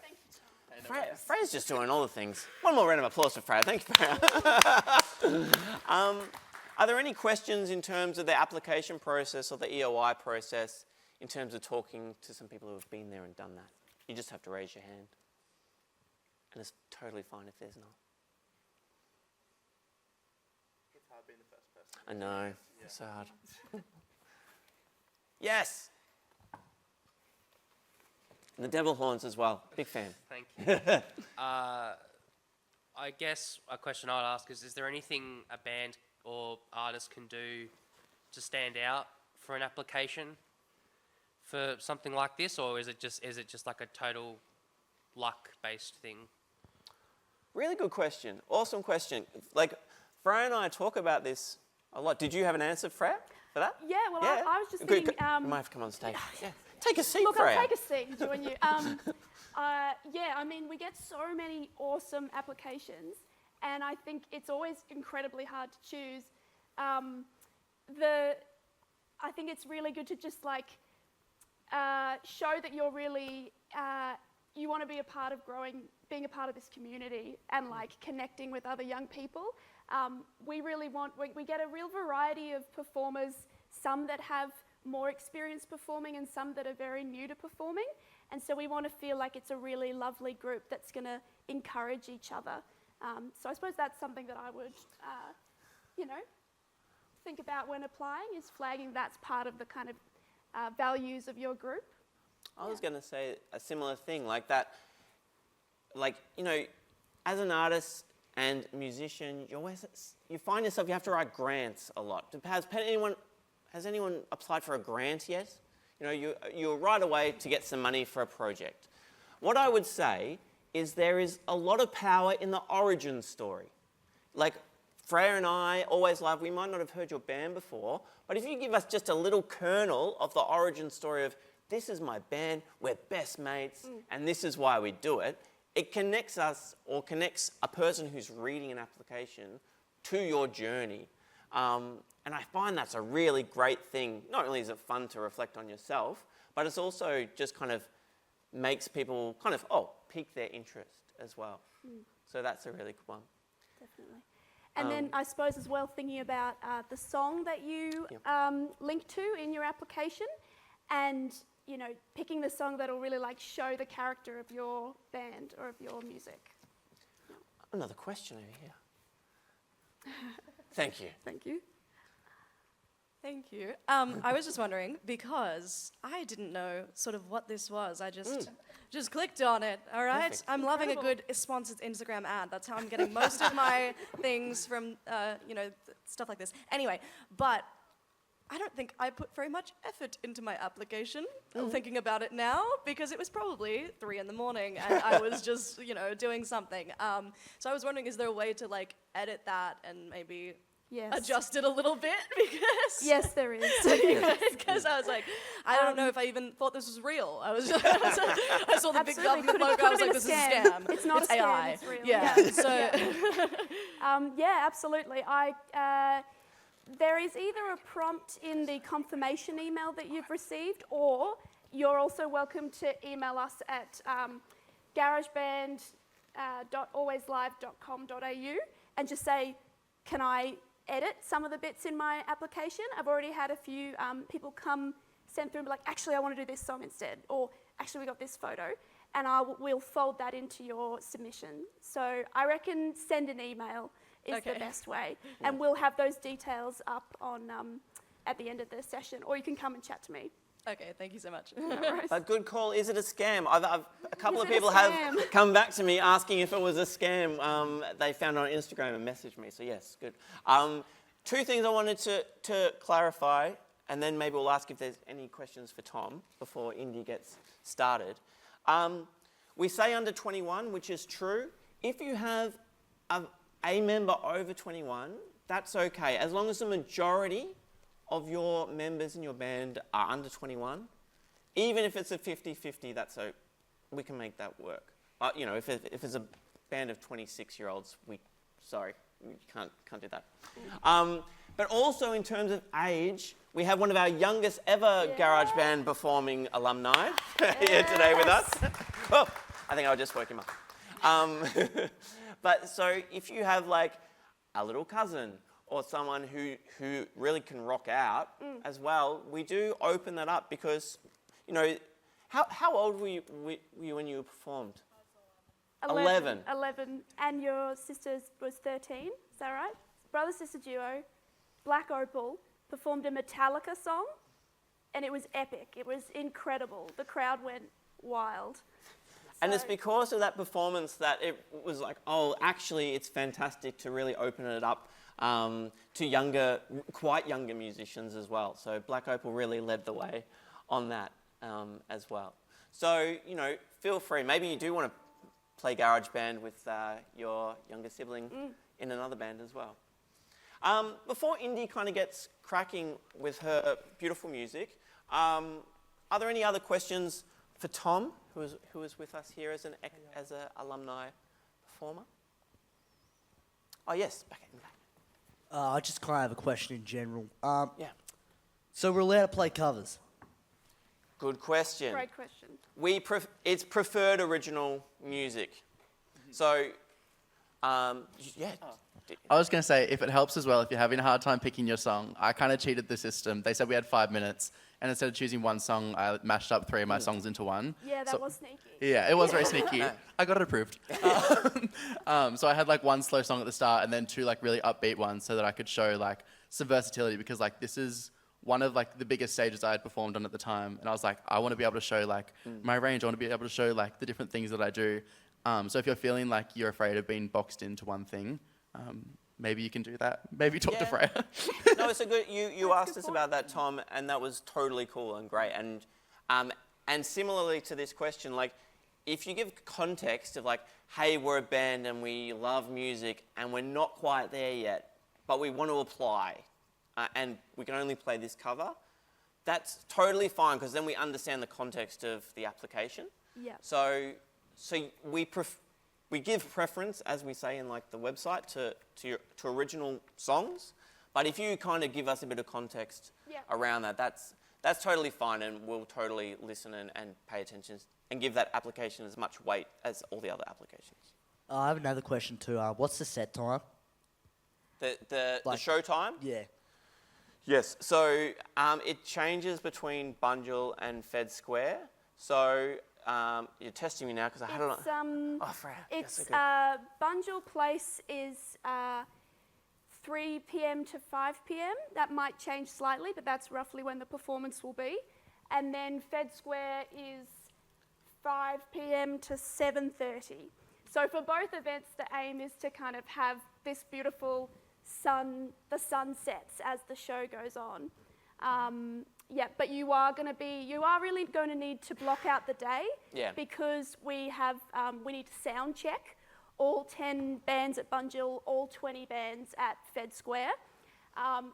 Freya's just doing all the things. One more round of applause for Freya. Thank you, Freya. Are there any questions in terms of the application process or the EOI process, in terms of talking to some people who have been there and done that? You just have to raise your hand. And it's totally fine if there's not. It's hard being the first person. I know. Yeah. It's hard. Yes. And the Devil Horns as well. Big fan. Thank you. I guess a question I'd ask is there anything a band or artist can do to stand out for an application for something like this, or is it just like a total luck-based thing? Really good question. Awesome question. Like, Freya and I talk about this a lot. Did you have an answer, Freya, for that? Yeah, well, I was just thinking... You might have to come on stage. Yeah. Take a seat, Look, Freya. I'll take a seat and join you. Yeah, I mean, we get so many awesome applications, and I think it's always incredibly hard to choose. I think it's really good to just like show that you're really you want to be a part of being a part of this community and like connecting with other young people. We get a real variety of performers, some that have more experience performing and some that are very new to performing. And so we want to feel like it's a really lovely group that's going to encourage each other. So I suppose that's something that I would, think about when applying, is flagging that's part of the kind of values of your group. I was going to say a similar thing, like that, like, as an artist and musician, you find yourself, you have to write grants a lot. Has anyone applied for a grant yet? You're right away to get some money for a project. What I would say is there is a lot of power in the origin story. Like Freya and I, Always Live, we might not have heard your band before, but if you give us just a little kernel of the origin story of, this is my band, we're best mates, and this is why we do it, it connects us, or connects a person who's reading an application to your journey. And I find that's a really great thing. Not only is it fun to reflect on yourself, but it's also just kind of makes people kind of, pique their interest as well. So that's a really good one. Definitely. And then I suppose as well, thinking about the song that you link to in your application, and picking the song that'll really like show the character of your band or of your music. Another question over here. Thank you. Thank you. Thank you. I was just wondering, because I didn't know sort of what this was. I just clicked on it, all right? Perfect. I'm loving a good sponsored Instagram ad. That's how I'm getting most of my things from, stuff like this. Anyway, but I don't think I put very much effort into my application, thinking about it now, because it was probably 3 a.m. and I was just, doing something. So I was wondering, is there a way to like edit that and maybe adjust it a little bit? Because yes, there is. Because I was like, I don't know if I even thought this was real. I saw the big government logo. I was like, this is a scam. It's not a scam. AI. It's real. Yeah. So Absolutely. There is either a prompt in the confirmation email that you've received, or you're also welcome to email us at garageband.alwayslive.com.au and just say, can I edit some of the bits in my application? I've already had a few people send through and be like, actually, I want to do this song instead, or actually, we got this photo, and we'll fold that into your submission. So I reckon send an email is the best way. And we'll have those details up on at the end of the session, or you can come and chat to me. okay, thank you so much. But good call. Is it a scam? A couple of people have come back to me asking if it was a scam. They found it on Instagram and messaged me. So yes, good. 2 things I wanted to clarify, and then maybe we'll ask if there's any questions for Tom before Indy gets started. We say under 21, which is true. If you have a member over 21, that's okay, as long as the majority of your members in your band are under 21. Even if it's a 50-50, we can make that work. If it's a band of 26-year-olds, we can't do that. But also in terms of age, we have one of our youngest ever garage band performing alumni here today with us. Oh, I think I'll just woke him up. But so if you have like a little cousin or someone who really can rock out as well, we do open that up because, how old were you when you performed? 11. 11. And your sister was 13, is that right? Brother-sister duo, Black Opal, performed a Metallica song, and it was epic. It was incredible. The crowd went wild. And it's So- because of that performance that it was like, oh, actually, it's fantastic to really open it up to quite younger musicians as well. So Black Opal really led the way on that as well. So, you know, feel free. Maybe you do want to play garage band with your younger sibling in another band as well. Before Indy kind of gets cracking with her beautiful music, are there any other questions for Tom, who is with us here as an alumni performer? Oh yes, back in the back. I just kind of have a question in general. Yeah. So we're allowed to play covers? Good question. Great question. It's preferred original music. So, yeah. I was going to say, if it helps as well, if you're having a hard time picking your song, I kind of cheated the system. They said we had 5 minutes, and instead of choosing one song, I mashed up 3 of my songs into one. Yeah, that So- was sneaky. Yeah, it was very sneaky. I got it approved. So I had like one slow song at the start and then 2 like really upbeat ones so that I could show like some versatility, because like this is one of like the biggest stages I had performed on at the time. And I was like, I want to be able to show like my range. I want to be able to show like the different things that I do. So if you're feeling like you're afraid of being boxed into one thing, maybe you can do that. Maybe talk to Freya. No, it's a good. You asked us about that, Tom, and that was totally cool and great. And similarly to this question, like, if you give context of like, hey, we're a band and we love music and we're not quite there yet, but we want to apply, and we can only play this cover, that's totally fine, because then we understand the context of the application. Yeah. So we give preference, as we say in like the website, to original songs. But if you kind of give us a bit of context around that, that's totally fine, and we'll totally listen and pay attention and give that application as much weight as all the other applications. I have another question too. What's the set time? The Like- show time? Yeah. Yes. So it changes between Bunjil and Fed Square. So you're testing me now because I had it on. Oh, Freya. It's Yes, okay. Bunjil Place is 3 p.m. to 5 p.m. That might change slightly, but that's roughly when the performance will be. And then Fed Square is 5 p.m. to 7:30. So for both events, the aim is to kind of have this beautiful the sun sets as the show goes on. But you are really going to need to block out the day, because we need to sound check all 10 bands at Bunjil, all 20 bands at Fed Square.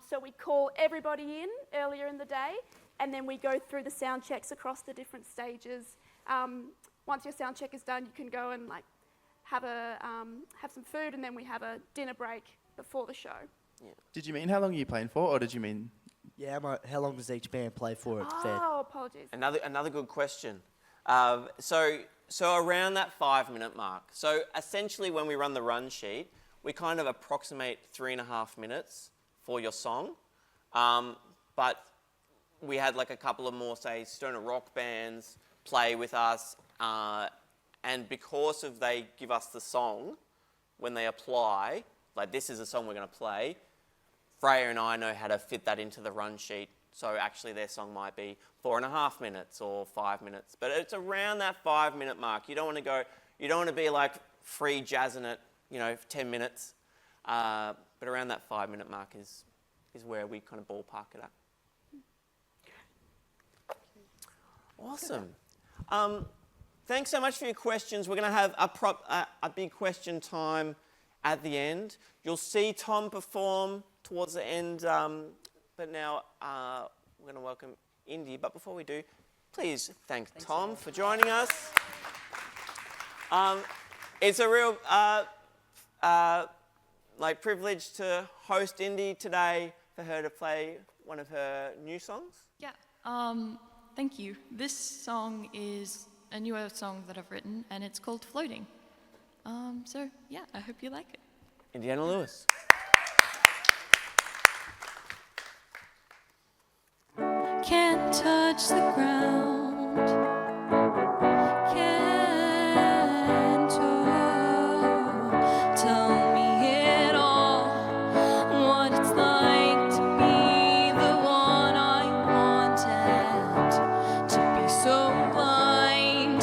So we call everybody in earlier in the day, and then we go through the sound checks across the different stages. Once your sound check is done, you can go and like have some food, and then we have a dinner break before the show. Yeah. Did you mean how long are you playing for, or did you mean? Yeah, how long does each band play for at Fed? Oh, apologies. Another good question. So around that 5-minute mark. So essentially, when we run the run sheet, we kind of approximate 3.5 minutes for your song. But we had like a couple of more, say, stoner rock bands play with us, and because of they give us the song when they apply, like this is a song we're going to play, Freya and I know how to fit that into the run sheet. So actually their song might be 4.5 minutes or 5 minutes, but it's around that 5-minute mark. You don't want to be like free jazzing it, 10 minutes, but around that 5-minute mark is where we kind of ballpark it at. Awesome. Thanks so much for your questions. We're going to have a big question time at the end. You'll see Tom perform towards the end, but now we're going to welcome Indy. But before we do, please thank Tom for joining us. It's a real privilege to host Indy today, for her to play one of her new songs. Yeah, thank you. This song is a newer song that I've written, and it's called Floating. So, yeah, I hope you like it. Indiana Lewis. Can't touch the ground. Can't tell me at all what it's like to be the one I wanted, to be so blind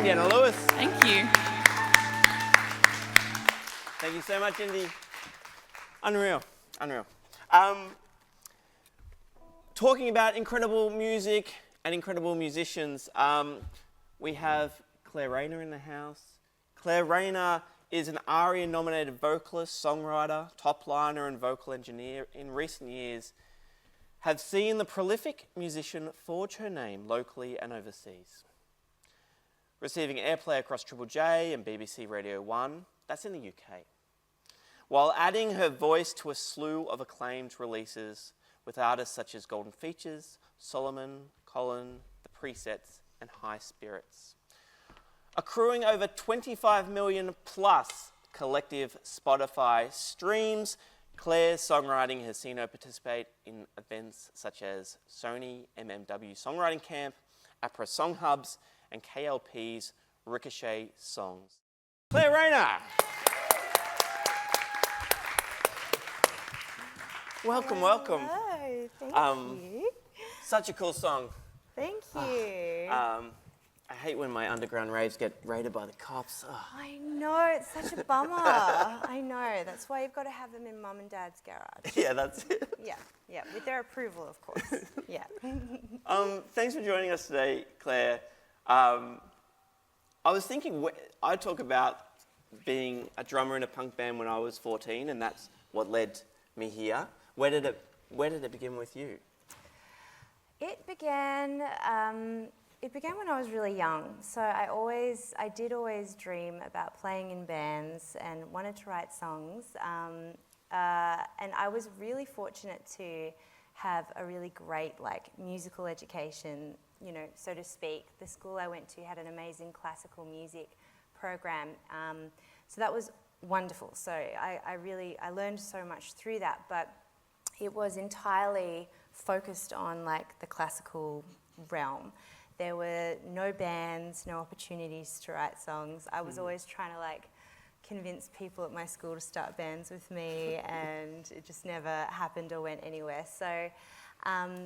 Indiana Lewis. Thank you. Thank you so much, Indy. Unreal. Talking about incredible music and incredible musicians, we have Claire Rayner in the house. Claire Rayner is an ARIA-nominated vocalist, songwriter, top liner and vocal engineer. In recent years, have seen the prolific musician forge her name locally and overseas. Receiving airplay across Triple J and BBC Radio 1, that's in the UK. While adding her voice to a slew of acclaimed releases with artists such as Golden Features, Solomon, Colin, The Presets, and High Spirits. Accruing over 25 million plus collective Spotify streams, Claire's songwriting has seen her participate in events such as Sony MMW Songwriting Camp, APRA Song Hubs, and KLP's Ricochet Songs. Claire Rayner! Welcome. Hello, thank you. Such a cool song. Thank you. I hate when my underground raves get raided by the cops. Oh. I know, it's such a bummer. I know, that's why you've got to have them in mum and dad's garage. Yeah, that's it. Yeah, with their approval, of course. Yeah. Thanks for joining us today, Claire. I was thinking, I talk about being a drummer in a punk band when I was 14, and that's what led me here. Where did it begin with you? It began when I was really young. So I did always dream about playing in bands and wanted to write songs. And I was really fortunate to have a really great musical education, so to speak. The school I went to had an amazing classical music program. So that was wonderful. So I learned so much through that, but it was entirely focused on the classical realm. There were no bands, no opportunities to write songs. I was always trying to convince people at my school to start bands with me, and it just never happened or went anywhere. So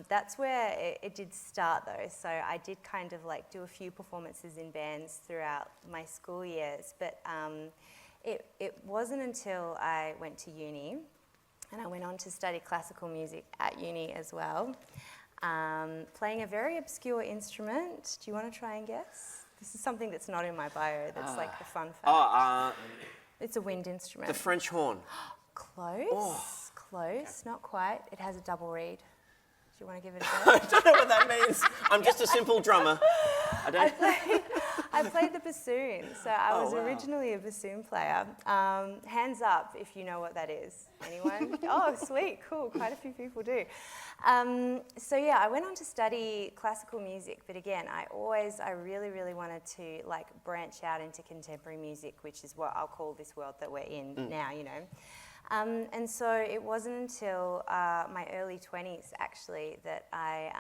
that's where it did start though. So I did kind of do a few performances in bands throughout my school years, but it wasn't until I went to uni, and I went on to study classical music at uni as well, playing a very obscure instrument. Do you want to try and guess? This is something that's not in my bio, that's the fun fact. It's a wind instrument. The French horn. Close, close, not quite. It has a double reed. Do you want to give it a I go? don't know what that means. I'm just a simple drummer. I played the bassoon, so I was wow. originally a bassoon player. Hands up if you know what that is. Anyone? Oh, sweet, cool. Quite a few people do. So yeah, I went on to study classical music, but again, I really, really wanted to branch out into contemporary music, which is what I'll call this world that we're in now, And so it wasn't until my early 20s, actually, that I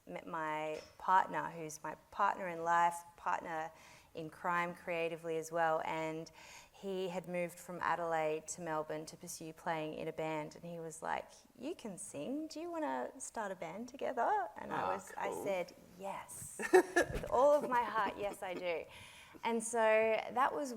met my partner, who's my partner in life, partner in crime creatively as well, and he had moved from Adelaide to Melbourne to pursue playing in a band, and he was like, "You can sing, do you want to start a band together?" And I said, yes, with all of my heart, yes I do. And so that was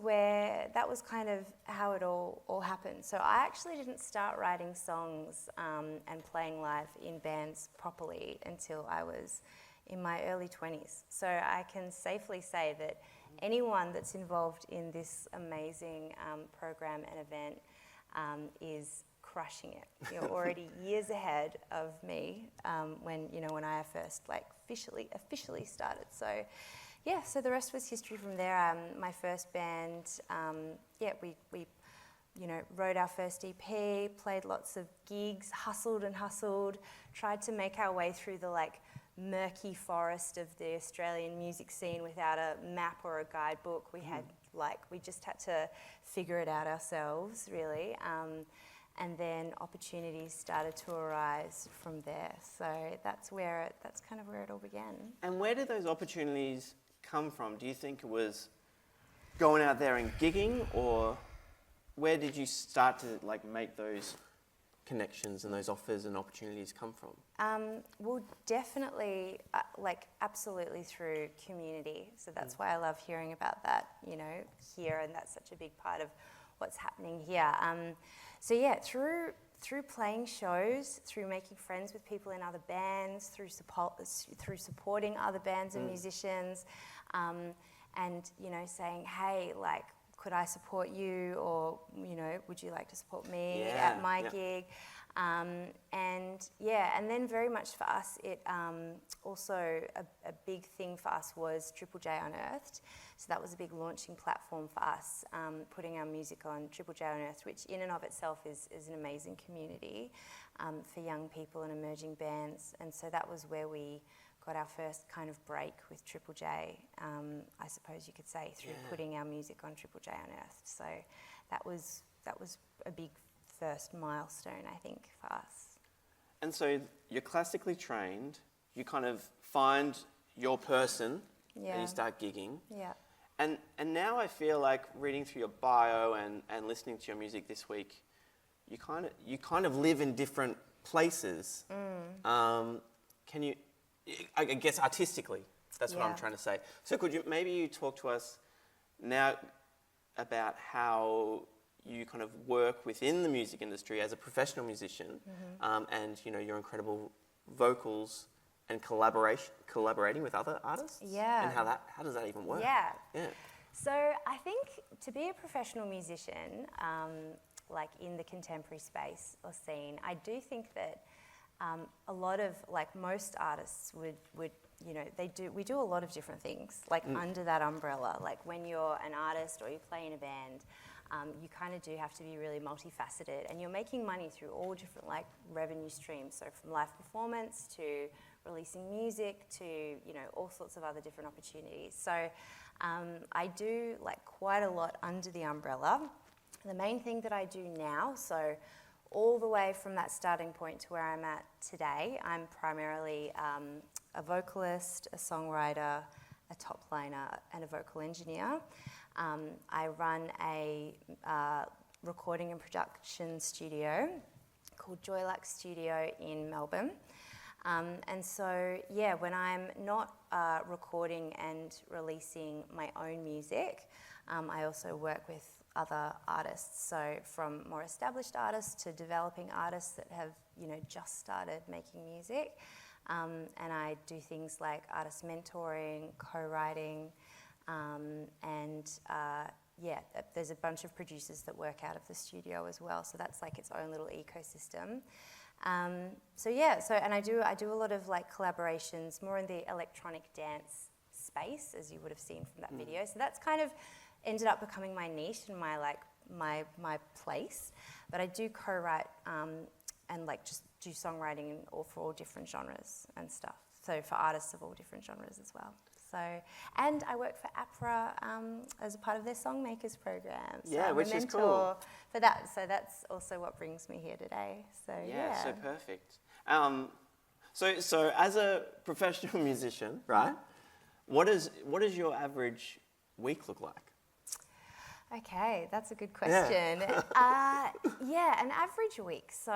kind of how it all happened. So I actually didn't start writing songs and playing live in bands properly until I was in my early 20s. So I can safely say that anyone that's involved in this amazing program and event is crushing it. You're already years ahead of me when I first officially started. So. Yeah, so the rest was history from there. My first band, we wrote our first EP, played lots of gigs, hustled, tried to make our way through the murky forest of the Australian music scene without a map or a guidebook. We had we just had to figure it out ourselves, really. And then opportunities started to arise from there. So that's kind of where it all began. And where did those opportunities come from? Do you think it was going out there and gigging, or where did you start to make those connections and those offers and opportunities come from? Well, definitely, absolutely through community. So that's why I love hearing about that, here, and that's such a big part of what's happening here. So yeah, through playing shows, through making friends with people in other bands, through supporting other bands and musicians, and saying, hey, could I support you, or would you like to support me at my gig? And then very much for us, it also a big thing for us was Triple J Unearthed. So that was a big launching platform for us, putting our music on Triple J Unearthed, which in and of itself is an amazing community for young people and emerging bands. And so that was where we got our first kind of break with Triple J, I suppose you could say, through putting our music on Triple J Unearthed. So that was a big first milestone, I think, for us. And so you're classically trained, you kind of find your person and you start gigging. Yeah. And now I feel like reading through your bio and listening to your music this week, you kind of live in different places. Can you, I guess artistically, that's what I'm trying to say. So could you maybe talk to us now about how you kind of work within the music industry as a professional musician, and your incredible vocals and collaborating with other artists? Yeah. And how does that even work? Yeah. Yeah. So I think to be a professional musician, in the contemporary space or scene, I do think that a lot of, most artists would we do a lot of different things, under that umbrella. When you're an artist or you play in a band, you kind of do have to be really multifaceted, and you're making money through all different revenue streams. So from live performance to releasing music to all sorts of other different opportunities. So I do quite a lot under the umbrella. The main thing that I do now, so all the way from that starting point to where I'm at today, I'm primarily a vocalist, a songwriter, a top liner, and a vocal engineer. I run a recording and production studio called Joylac Studio in Melbourne. And so, when I'm not recording and releasing my own music, I also work with other artists. So from more established artists to developing artists that have, just started making music. And I do things like artist mentoring, co-writing, there's a bunch of producers that work out of the studio as well. So that's its own little ecosystem. And I do a lot of collaborations, more in the electronic dance space, as you would have seen from that video. So that's kind of ended up becoming my niche and my place. But I do co-write and just do songwriting for all different genres and stuff. So for artists of all different genres as well. So, and I work for APRA as a part of their Songmakers program. So I'm which a is mentor cool. for that. So that's also what brings me here today. So So perfect. So as a professional musician, right? What does your average week look like? Okay, that's a good question. An average week. So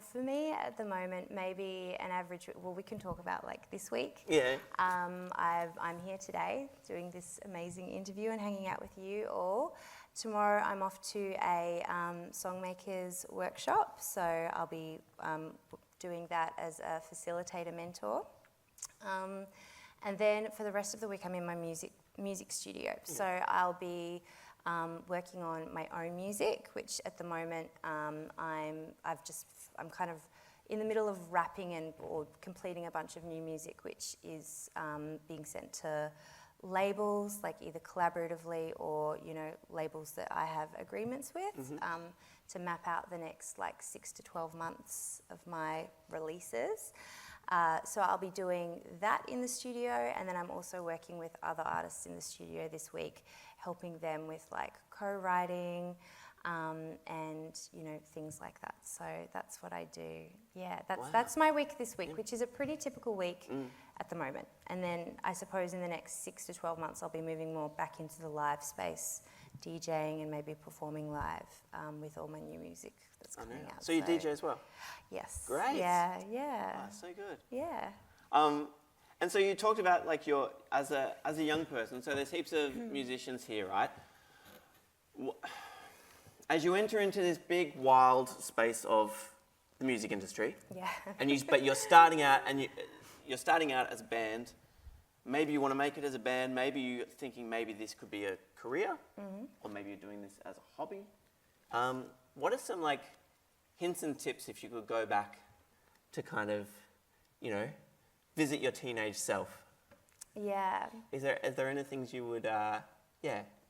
for me at the moment, maybe an average, we can talk about this week. Yeah. I'm here today doing this amazing interview and hanging out with you all. Tomorrow I'm off to a Songmakers workshop, so I'll be doing that as a facilitator mentor. And then for the rest of the week I'm in my music studio. So I'll be working on my own music, which at the moment I'm kind of in the middle of wrapping or completing a bunch of new music, which is being sent to labels, either collaboratively or labels that I have agreements with, to map out the next 6 to 12 months of my releases. So I'll be doing that in the studio, and then I'm also working with other artists in the studio this week, helping them with co-writing and things like that. So that's what I do. Yeah, that's my week this week, which is a pretty typical week at the moment. And then I suppose in the next 6 to 12 months I'll be moving more back into the live space, DJing and maybe performing live with all my new music that's coming out. So you DJ as well? Yes. Great. Yeah, yeah. Oh, so good. Yeah. And so you talked about like your as a young person. So there's heaps of musicians here, right? As you enter into this big wild space of the music industry, Yeah. but you're starting out you're starting out as a band. Maybe you want to make it as a band. Maybe you're thinking maybe this could be a career, or maybe you're doing this as a hobby. What are some like hints and tips if you could go back to kind of, visit your teenage self? Yeah. Is there any things you would,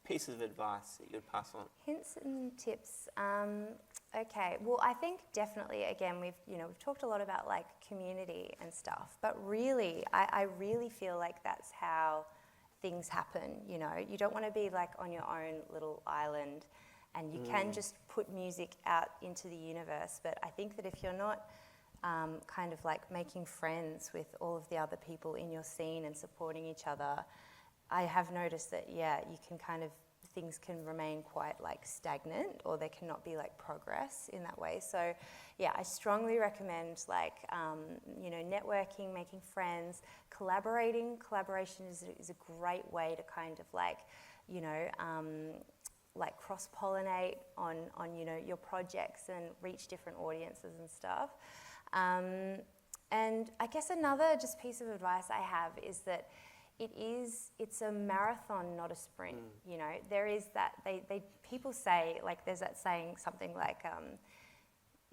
pieces of advice that you would pass on? Hints and tips. Okay. Well, I think definitely, again, we've talked a lot about like community and stuff, but really, I really feel like that's how things happen. You don't want to be like on your own little island, and you can just put music out into the universe. But I think that if you're not kind of like making friends with all of the other people in your scene and supporting each other, I have noticed that, you can things can remain quite like stagnant, or there cannot be like progress in that way. So I strongly recommend like, networking, making friends, collaborating. Collaboration is a great way to kind of like, like cross-pollinate on your projects and reach different audiences and stuff. And I guess another just piece of advice I have is that it's a marathon, not a sprint. There is that, people say, like there's that saying something like,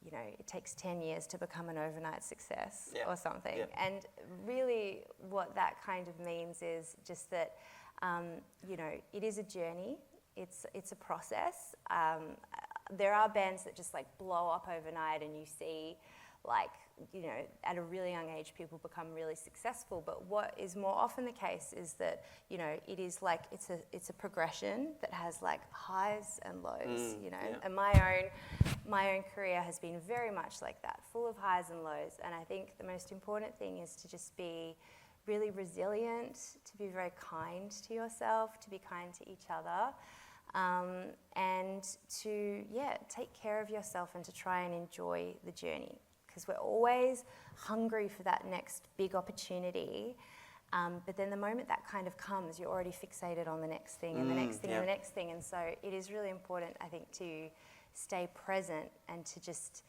it takes 10 years to become an overnight success or something. Yeah. And really what that kind of means is just that, it is a journey. It's a process. There are bands that just like blow up overnight, and you see like, at a really young age, people become really successful. But what is more often the case is that, it is like, it's a progression that has like highs and lows, And my own career has been very much like that, full of highs and lows. And I think the most important thing is to just be really resilient, to be very kind to yourself, to be kind to each other, and to, take care of yourself and to try and enjoy the journey. Because we're always hungry for that next big opportunity. But then the moment that kind of comes, you're already fixated on the next thing and the next thing and the next thing. And so it is really important, I think, to stay present and to just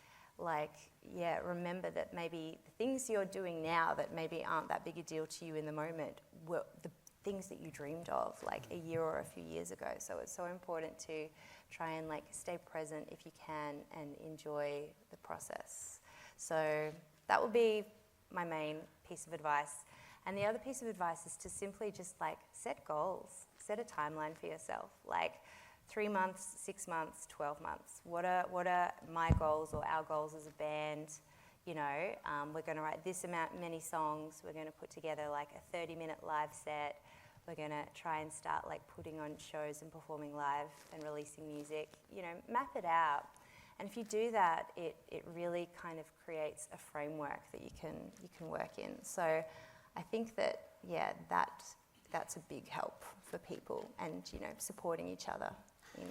remember that maybe the things you're doing now that maybe aren't that big a deal to you in the moment were the things that you dreamed of like a year or a few years ago. So it's so important to try and like stay present if you can and enjoy the process. So that would be my main piece of advice. And the other piece of advice is to simply just like set goals, set a timeline for yourself, like 3 months, 6 months, 12 months. What are my goals or our goals as a band? We're going to write this many songs. We're going to put together like a 30-minute live set. We're going to try and start like putting on shows and performing live and releasing music. Map it out. And if you do that, it really kind of creates a framework that you can work in. So I think that, that's a big help for people, and, supporting each other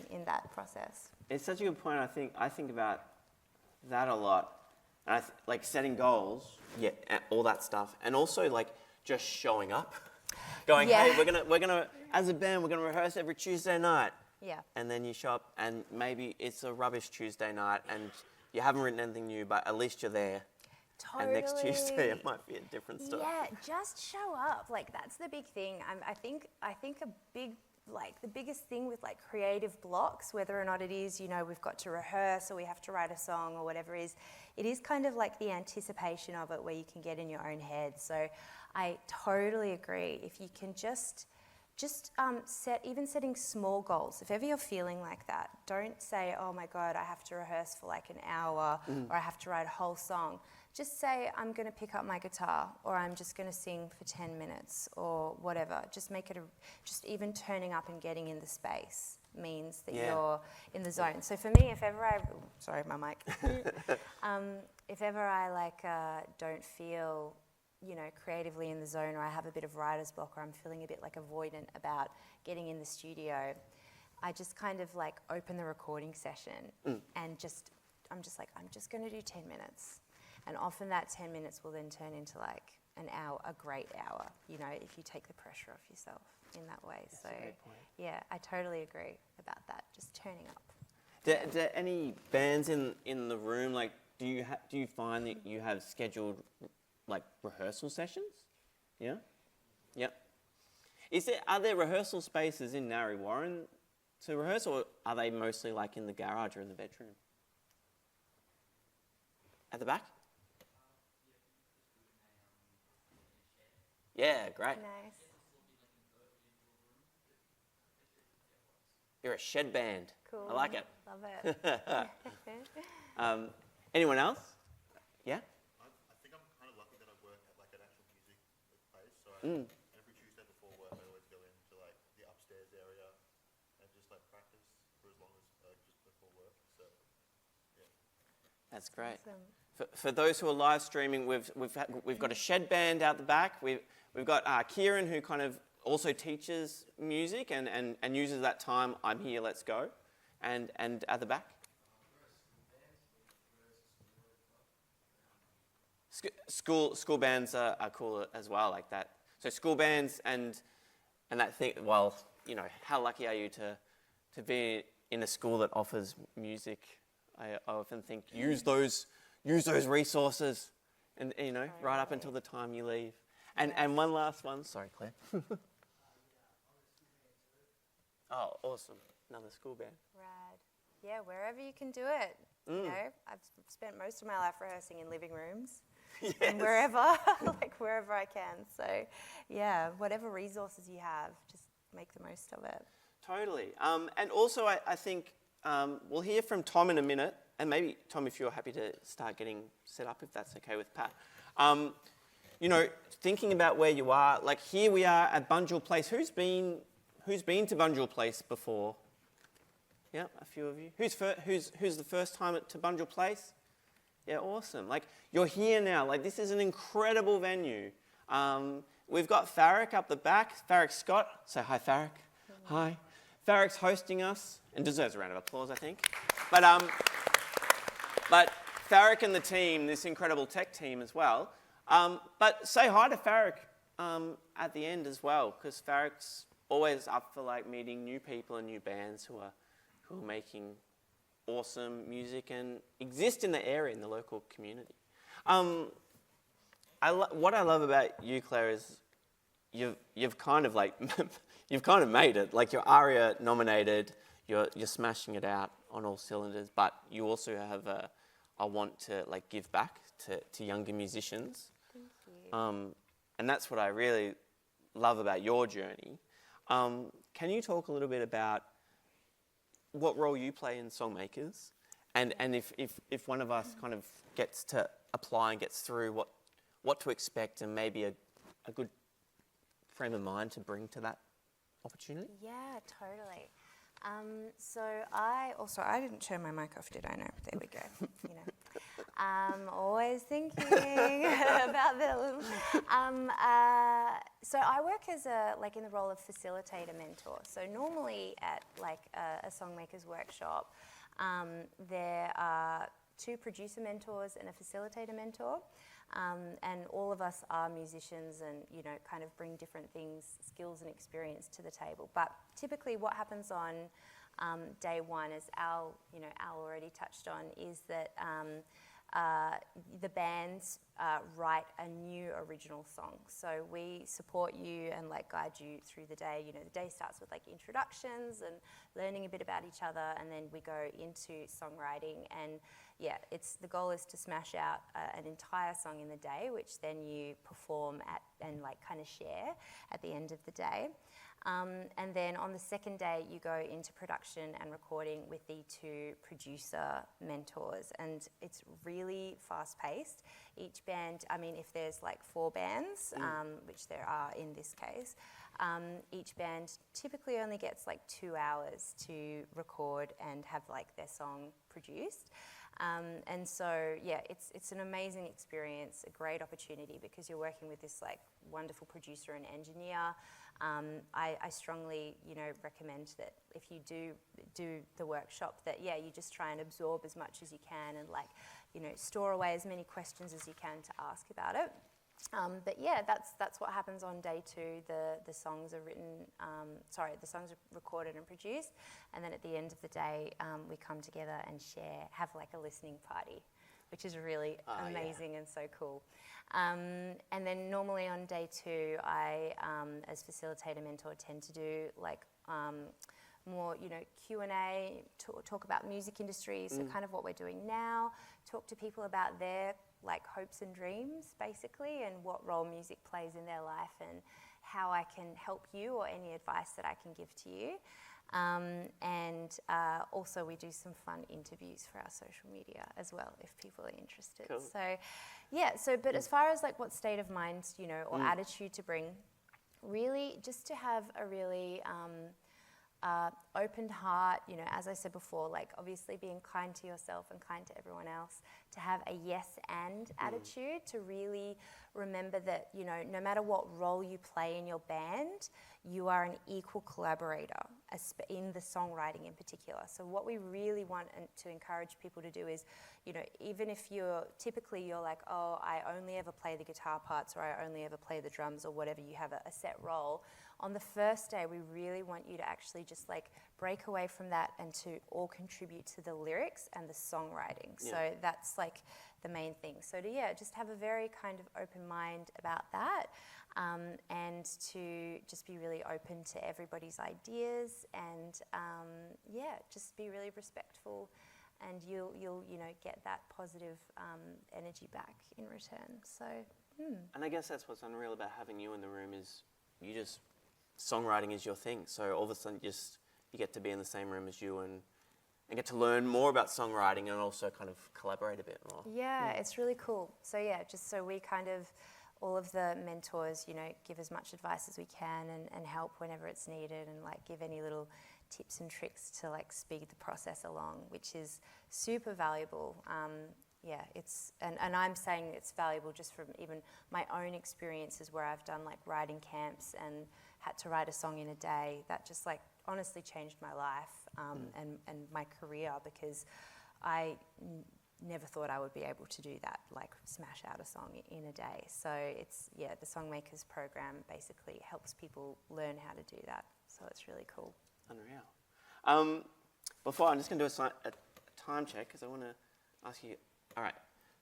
in that process. It's such a good point. I think about that a lot. And like setting goals, all that stuff. And also like just showing up. Going, hey, we're gonna as a band, we're gonna rehearse every Tuesday night. Yeah. And then you show up, and maybe it's a rubbish Tuesday night, and you haven't written anything new, but at least you're there. Totally. And next Tuesday it might be a different story. Yeah, just show up. Like that's the big thing. I think the biggest thing with like creative blocks, whether or not it is, we've got to rehearse or we have to write a song or whatever it is kind of like the anticipation of it where you can get in your own head. So I totally agree. If you can just setting small goals. If ever you're feeling like that, don't say, oh my God, I have to rehearse for like an hour or I have to write a whole song. Just say, I'm going to pick up my guitar, or I'm just going to sing for 10 minutes or whatever. Just make it just even turning up and getting in the space means that you're in the zone. So for me, if ever sorry, my mic. If ever I don't feel creatively in the zone, or I have a bit of writer's block, or I'm feeling a bit like avoidant about getting in the studio, I just kind of like open the recording session and just I'm just going to do 10 minutes. And often that 10 minutes will then turn into like an hour, a great hour, you know, if you take the pressure off yourself in that way. That's so, a great point. yeah, I totally agree about that, just turning up. Do any bands in the room, like, do you find that you have scheduled, like, rehearsal sessions? Yeah? Yep. Are there rehearsal spaces in Narre Warren to rehearse, or are they mostly, like, in the garage or in the bedroom? At the back? Yeah, great. Nice. You're a shed band. Cool. I like it. Love it. Anyone else? Yeah? I think I'm kind of lucky that I work at like an actual music place. So every Tuesday before work, I always go into like the upstairs area and just like practice for as long as just before work. So yeah. That's great. Awesome. For those who are live streaming, we've got a shed band out the back. We've got Kieran, who kind of also teaches music and uses that time. I'm here, let's go, and at the back. School bands are cool as well, like that. So school bands and that thing. Well, you know, how lucky are you to be in a school that offers music? I often think use those resources, and you know, right up until the time you leave. And one last one. Sorry, Claire. Oh, awesome! Another school band. Rad. Yeah, wherever you can do it. You know, I've spent most of my life rehearsing in living rooms. Yes. And wherever I can. So, yeah, whatever resources you have, just make the most of it. Totally. And also, I think we'll hear from Tom in a minute, and maybe Tom, if you're happy to start getting set up, if that's okay with Pat. You know, thinking about where you are, like here we are at Bunjil Place. Who's been to Bunjil Place before? Yeah, a few of you. Who's the first time to Bunjil Place? Yeah, awesome. Like, you're here now. Like, this is an incredible venue. We've got Farrick up the back. Farrick Scott. Say hi, Farrick. Hi. Farrick's hosting us and deserves a round of applause, I think. But Farrick and the team, this incredible tech team as well. But say hi to Farrick at the end as well, because Farrick's always up for like meeting new people and new bands who are making awesome music and exist in the area, in the local community. What I love about you, Claire, is you've kind of like you've kind of made it. Like, you're ARIA nominated, you're smashing it out on all cylinders, but you also have a want to like give back to younger musicians. Thank you. And that's what I really love about your journey. Can you talk a little bit about what role you play in Songmakers, and if one of us kind of gets to apply and gets through, what to expect, and maybe a good frame of mind to bring to that opportunity? Yeah, totally. So I didn't turn my mic off, did I? No, there we go. You know, always thinking about them. So I work as in the role of facilitator mentor. So normally at like a Songmakers workshop, there are 2 producer mentors and a facilitator mentor. And all of us are musicians and, you know, kind of bring different things, skills and experience to the table. But typically what happens on day one, as Al already touched on, is that the bands write a new original song. So we support you and like guide you through the day. You know, the day starts with like introductions and learning a bit about each other, and then we go into songwriting. And yeah, the goal is to smash out an entire song in the day, which then you perform at and like kind of share at the end of the day. And then on the second day, you go into production and recording with the 2 producer mentors, and it's really fast-paced. Each band, I mean, if there's like 4 bands, which there are in this case, each band typically only gets like 2 hours to record and have like their song produced. And so, yeah, it's an amazing experience, a great opportunity, because you're working with this like wonderful producer and engineer. I strongly, recommend that if you do the workshop, that you just try and absorb as much as you can, and store away as many questions as you can to ask about it. But yeah, that's what happens on day 2. The songs are written, the songs are recorded and produced, and then at the end of the day, we come together and have like a listening party, which is really amazing and so cool. And then normally on day 2, I, as facilitator mentor, tend to do like more, Q&A, talk about music industry, so kind of what we're doing now, talk to people about their like hopes and dreams basically, and what role music plays in their life, and how I can help you, or any advice that I can give to you. And also we do some fun interviews for our social media as well, if people are interested. Cool. So but as far as like what state of mind, or attitude to bring, really just to have a really open heart, as I said before, like obviously being kind to yourself and kind to everyone else, to have a yes and attitude, to really remember that, no matter what role you play in your band, you are an equal collaborator in the songwriting in particular. So what we really want to encourage people to do is, even if you're like, oh, I only ever play the guitar parts, or I only ever play the drums, or whatever, you have a set role. On the first day, we really want you to actually just like break away from that and to all contribute to the lyrics and the songwriting. Yeah. So that's like the main thing. So to, just have a very kind of open mind about that, and to just be really open to everybody's ideas, and just be really respectful, and you'll get that positive energy back in return. So. And I guess that's what's unreal about having you in the room, is songwriting is your thing. So all of a sudden you get to be in the same room as you, and get to learn more about songwriting, and also kind of collaborate a bit more. Yeah, it's really cool. So just so we kind of, all of the mentors, give as much advice as we can, and help whenever it's needed, and like give any little tips and tricks to like speed the process along, which is super valuable. And I'm saying it's valuable just from even my own experiences, where I've done like writing camps and had to write a song in a day. That just like honestly changed my life, and my career, because I never thought I would be able to do that, like smash out a song in a day. So it's, the Songmakers program basically helps people learn how to do that. So it's really cool. Unreal. Before, I'm just going to do a time check, because I want to ask you. All right.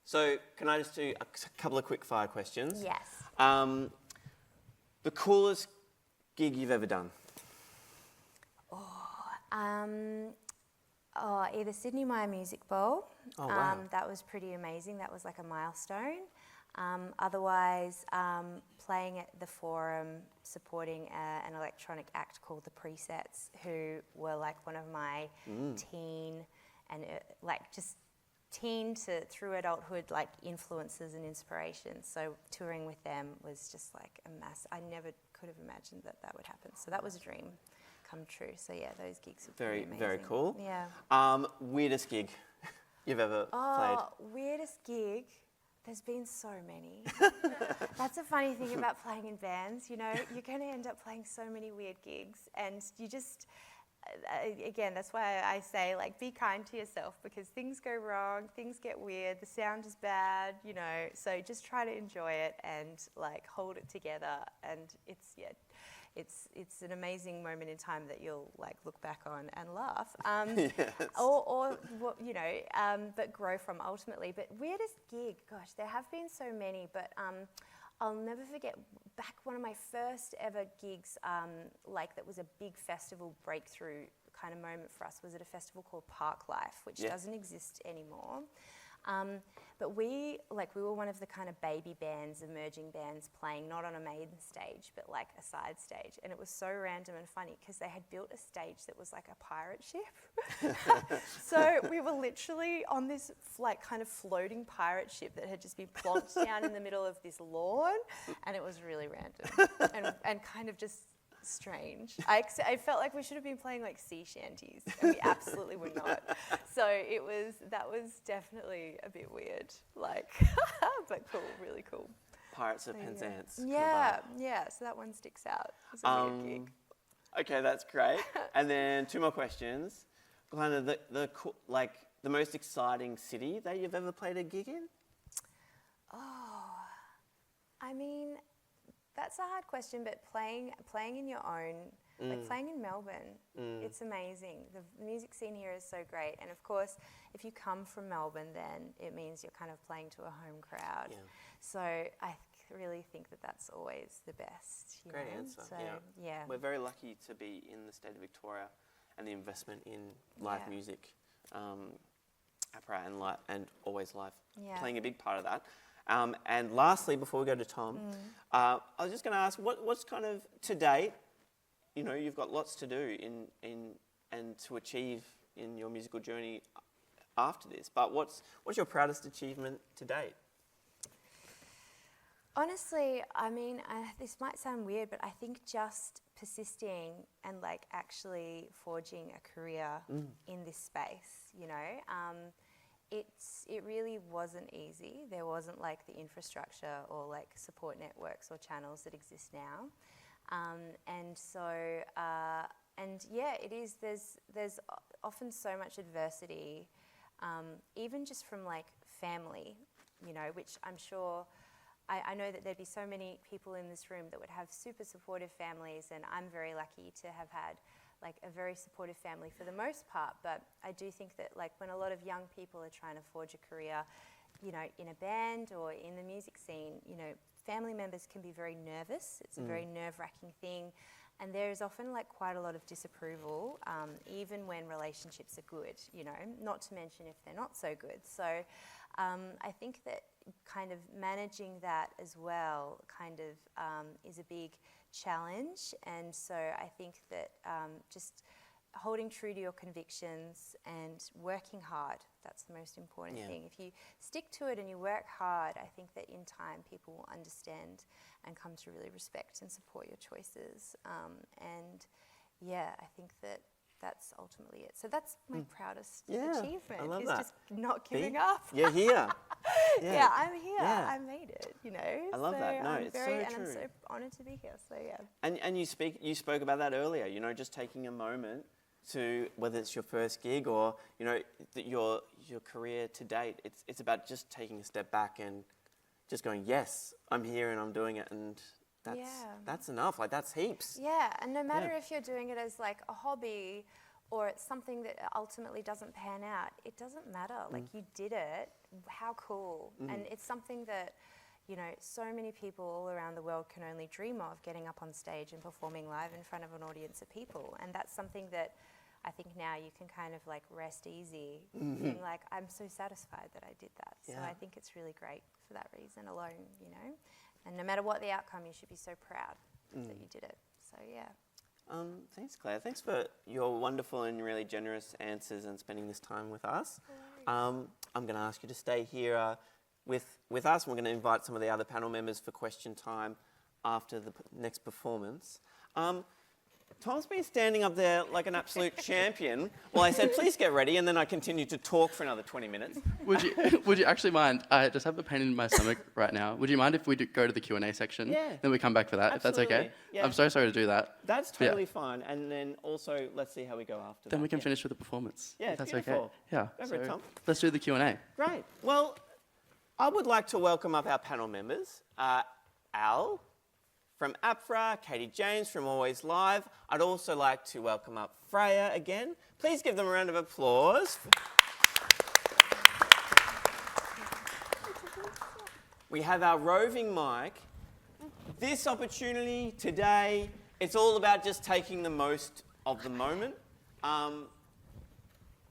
So can I just do a couple of quick fire questions? Yes. The coolest gig you've ever done? Either Sydney Myer Music Bowl. Oh, wow. That was pretty amazing. That was like a milestone. Otherwise, playing at the Forum, supporting an electronic act called The Presets, who were like one of my teen and just teen to through adulthood like influences and inspirations. So touring with them was just like a mass. I never could have imagined that would happen. So that was a dream come true. So those gigs were pretty amazing. Very cool. Yeah. Weirdest gig you've ever played? Weirdest gig. There's been so many. That's a funny thing about playing in bands. You're going to end up playing so many weird gigs, and you just. Again, that's why I say, like, be kind to yourself, because things go wrong, things get weird, the sound is bad, so just try to enjoy it and like hold it together, and it's an amazing moment in time that you'll like look back on and laugh, but grow from ultimately. But weirdest gig, gosh, there have been so many, but I'll never forget back one of my first ever gigs, that was a big festival breakthrough kind of moment for us, was at a festival called Park Life, which doesn't exist anymore. But we were one of the kind of baby bands, emerging bands, playing not on a main stage, but like a side stage. And it was so random and funny, because they had built a stage that was like a pirate ship. So we were literally on this like kind of floating pirate ship that had just been plonked down in the middle of this lawn, and it was really random and kind of just strange. I felt like we should have been playing like sea shanties, and we absolutely were not. So that was definitely a bit weird, but cool, really cool. Pirates of So, Penzance. kind of Yeah, vibe. yeah. So that one sticks out. It's a weird gig. Okay, that's great. And then 2 more questions. Kind of the most exciting city that you've ever played a gig in? I mean, that's a hard question, but playing in your own, like playing in Melbourne, it's amazing. The music scene here is so great. And of course, if you come from Melbourne, then it means you're kind of playing to a home crowd. Yeah. So I really think that that's always the best. You Great know? answer. So, yeah. We're very lucky to be in the state of Victoria, and the investment in live Yeah. music, APRA and Always Live, Yeah. playing a big part of that. And lastly, before we go to Tom, I was just going to ask, what's kind of to date, you know, you've got lots to do and to achieve in your musical journey after this, but what's your proudest achievement to date? Honestly, I mean, this might sound weird, but I think just persisting and like actually forging a career in this space, you know, it really wasn't easy. There wasn't like the infrastructure or like support networks or channels that exist now, and so and yeah, it is. There's often so much adversity, even just from like family, you know, which I'm sure. I know that there'd be so many people in this room that would have super supportive families, and I'm very lucky to have had like a very supportive family for the most part. But I do think that like when a lot of young people are trying to forge a career, you know, in a band or in the music scene, you know, family members can be very nervous. It's a very nerve-wracking thing. And there is often like quite a lot of disapproval, even when relationships are good, you know, not to mention if they're not so good. So I think that kind of managing that as well kind of is a big challenge. And so I think that just holding true to your convictions and working hard, that's the most important thing. If you stick to it and you work hard, I think that in time people will understand and come to really respect and support your choices. And yeah, I think that that's ultimately it. So that's my proudest achievement. I love is that. just not giving See? up. You're here. Yeah, I'm here. Yeah. I made it, you know. I love that. No, I'm it's so and true. I'm so honoured to be here. So yeah. And you spoke about that earlier, you know, just taking a moment to, whether it's your first gig or, you know, your career to date, it's about just taking a step back and just going, yes, I'm here and I'm doing it, and that's enough. Like, that's heaps. Yeah, and no matter if you're doing it as like a hobby or it's something that ultimately doesn't pan out, it doesn't matter. Like, you did it. How cool. And it's something that, you know, so many people all around the world can only dream of, getting up on stage and performing live in front of an audience of people. And that's something that I think now you can kind of like rest easy, being like, I'm so satisfied that I did that. So I think it's really great for that reason alone, you know. And no matter what the outcome, you should be so proud that you did it. So yeah. Thanks, Claire. Thanks for your wonderful and really generous answers and spending this time with us. I'm going to ask you to stay here with us. We're going to invite some of the other panel members for question time after the next performance. Tom's been standing up there like an absolute champion. Well, I said, please get ready, and then I continued to talk for another 20 minutes. Would you actually mind? I just have a pain in my stomach right now. Would you mind if we go to the Q&A section? Yeah. Then we come back for that, if that's okay? Absolutely. Yeah. I'm so sorry to do that. That's totally fine. And then also, let's see how we go after that. Then we can finish with the performance. Yeah, if that's beautiful. okay. Yeah. Go for it, Tom. Let's do the Q&A. Great. Well, I would like to welcome up our panel members. Al from APRA, Katie James from Always Live. I'd also like to welcome up Freya again. Please give them a round of applause. We have our roving mic. This opportunity today, it's all about just taking the most of the moment.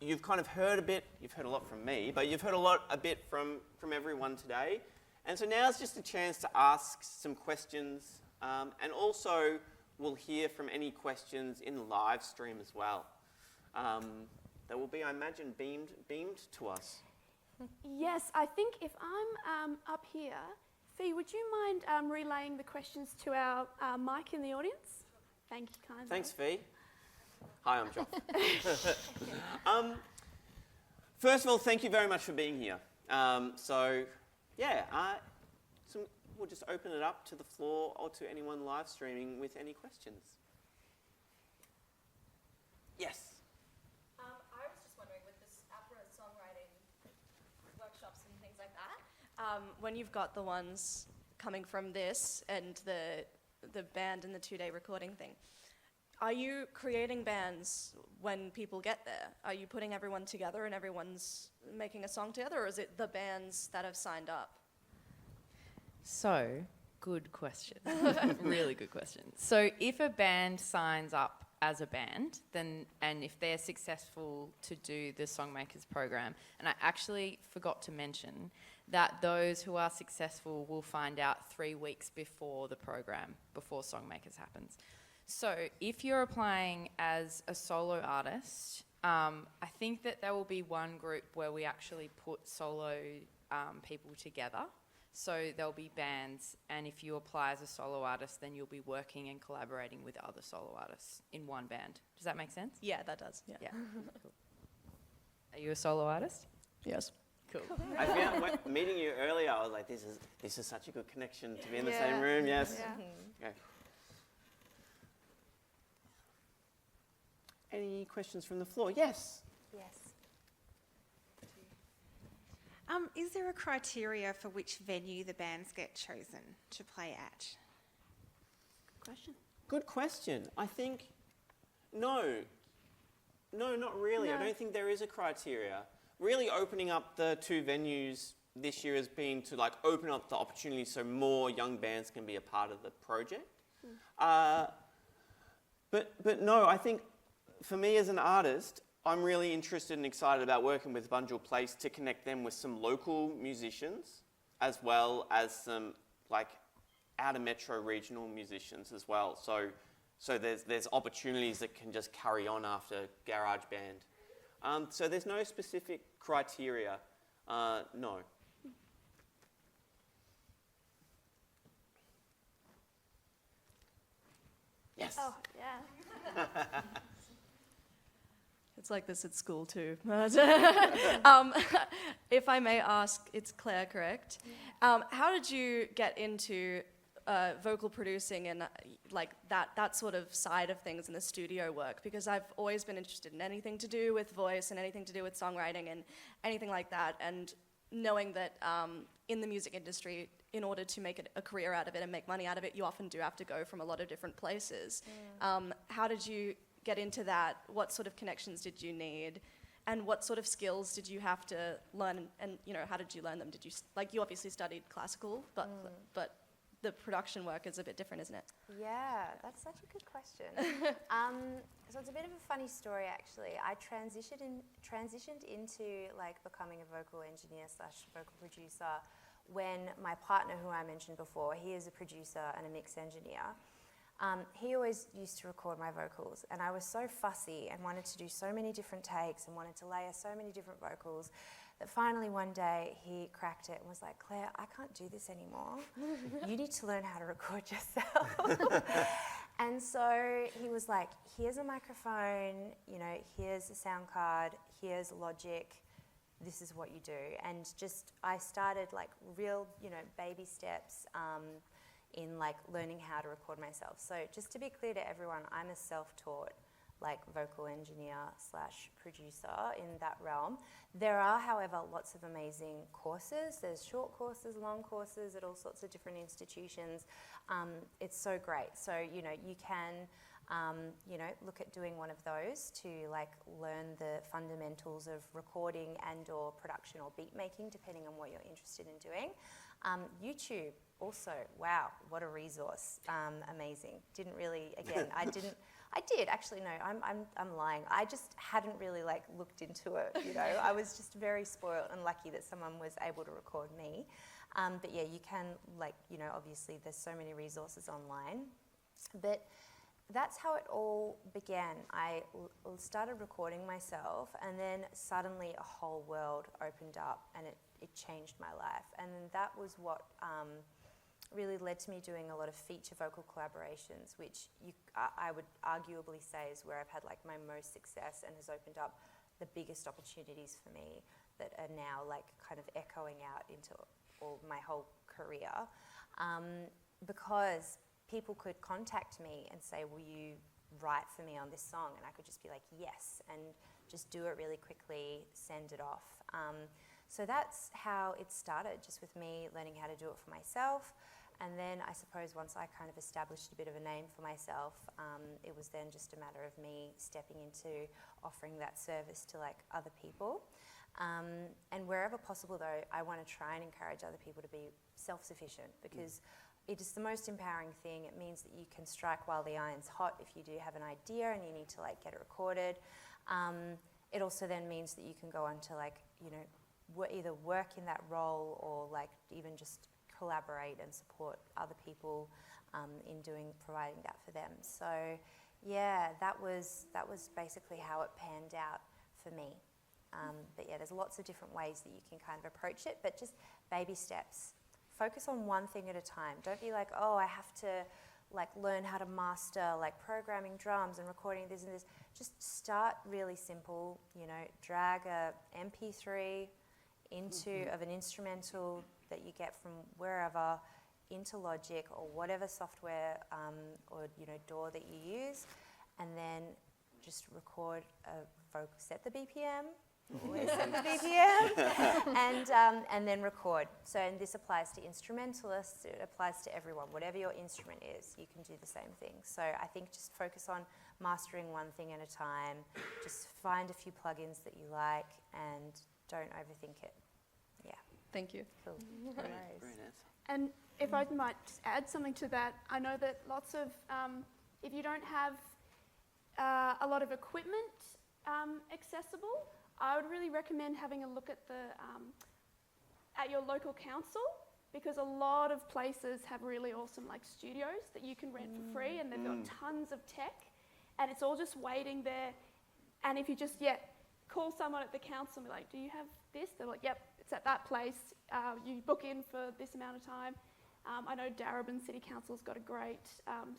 You've kind of heard a bit, you've heard a lot from me, but you've heard a bit from everyone today. And so now's just a chance to ask some questions, and also we'll hear from any questions in the live stream as well. That will be, I imagine, beamed to us. Yes, I think if I'm up here, Fee, would you mind relaying the questions to our mic in the audience? Thank you kindly. Thanks, Fee. Hi, I'm John. First of all, thank you very much for being here. we'll just open it up to the floor or to anyone live streaming with any questions. Yes. I was just wondering, with this APRA songwriting workshops and things like that, when you've got the ones coming from this and the band and the 2-day recording thing, are you creating bands when people get there? Are you putting everyone together and everyone's making a song together, or is it the bands that have signed up? So, good question. Really good question. So, if a band signs up as a band, then, and if they're successful to do the Songmakers program, and I actually forgot to mention that those who are successful will find out 3 weeks before the program, before Songmakers happens. So if you're applying as a solo artist, I think that there will be one group where we actually put solo people together. So there'll be bands, and if you apply as a solo artist, then you'll be working and collaborating with other solo artists in one band. Does that make sense? Yeah, that does. Yeah. Cool. Are you a solo artist? Yes. Cool. I found, when meeting you earlier, I was like, this is such a good connection to be in the same room. Yes. Yeah. Okay. Any questions from the floor? Yes. Yes. Is there a criteria for which venue the bands get chosen to play at? Question. Good question. I think, no, not really. No. I don't think there is a criteria. Really opening up the 2 venues this year has been to like open up the opportunity so more young bands can be a part of the project. But no, I think for me as an artist, I'm really interested and excited about working with Bunjil Place to connect them with some local musicians as well as some like outer metro regional musicians as well. So there's opportunities that can just carry on after GarageBand. So there's no specific criteria, no. Yes. Oh, yeah. It's like this at school too. If I may ask, it's Claire, correct? How did you get into vocal producing and like that sort of side of things in the studio work? Because I've always been interested in anything to do with voice and anything to do with songwriting and anything like that. And knowing that in the music industry, in order to make a career out of it and make money out of it, you often do have to go from a lot of different places. How did you get into that? What sort of connections did you need? And what sort of skills did you have to learn? And you know, how did you learn them? Did you, like, you obviously studied classical, but the production work is a bit different, isn't it? Yeah, that's such a good question. So it's a bit of a funny story, actually. I transitioned into like becoming a vocal engineer / vocal producer when my partner, who I mentioned before, he is a producer and a mix engineer. He always used to record my vocals, and I was so fussy and wanted to do so many different takes and wanted to layer so many different vocals that finally one day he cracked it and was like, Claire, I can't do this anymore. You need to learn how to record yourself. And so he was like, here's a microphone, you know, here's a sound card, here's Logic, this is what you do. And just, I started like real, you know, baby steps in like learning how to record myself. So just to be clear to everyone, I'm a self-taught like vocal engineer / producer in that realm. There are, however, lots of amazing courses. There's short courses, long courses at all sorts of different institutions. It's so great. So, you know, you can, you know, look at doing one of those to like learn the fundamentals of recording and or production or beat making, depending on what you're interested in doing. YouTube also, wow, what a resource. Amazing. Didn't really, again, I did actually, no, I'm lying. I just hadn't really like looked into it, you know. I was just very spoiled and lucky that someone was able to record me. But yeah, you can like, you know, obviously there's so many resources online. But that's how it all began. I started recording myself, and then suddenly a whole world opened up, and it changed my life. And then that was what really led to me doing a lot of feature vocal collaborations, which I would arguably say is where I've had like my most success and has opened up the biggest opportunities for me that are now like kind of echoing out into all my whole career. because people could contact me and say, will you write for me on this song? And I could just be like, yes, and just do it really quickly, send it off. So that's how it started, just with me learning how to do it for myself. And then I suppose once I kind of established a bit of a name for myself, it was then just a matter of me stepping into offering that service to like other people. And wherever possible though, I want to try and encourage other people to be self-sufficient, because it is the most empowering thing. It means that you can strike while the iron's hot if you do have an idea and you need to like get it recorded. It also then means that you can go on to like, you know, either work in that role or like even just collaborate and support other people in providing that for them. So yeah, that was basically how it panned out for me. But yeah, there's lots of different ways that you can kind of approach it, but just baby steps. Focus on one thing at a time. Don't be like, oh, I have to like learn how to master like programming drums and recording this and this. Just start really simple, you know, drag a MP3 of an instrumental that you get from wherever into Logic or whatever software or, you know, DAW that you use, and then just record a vocal, set the BPM, always set the BPM, and then record. So, and this applies to instrumentalists, it applies to everyone. Whatever your instrument is, you can do the same thing. So I think just focus on mastering one thing at a time, just find a few plugins that you like and don't overthink it. Yeah. Thank you. Cool. Very nice. And if I might just add something to that, I know that lots of, if you don't have a lot of equipment accessible, I would really recommend having a look at at your local council, because a lot of places have really awesome like studios that you can rent for free, and they've got tons of tech, and it's all just waiting there. And if you just call someone at the council and be like, do you have this? They're like, yep, it's at that place. You book in for this amount of time. I know Darebin City Council's got a great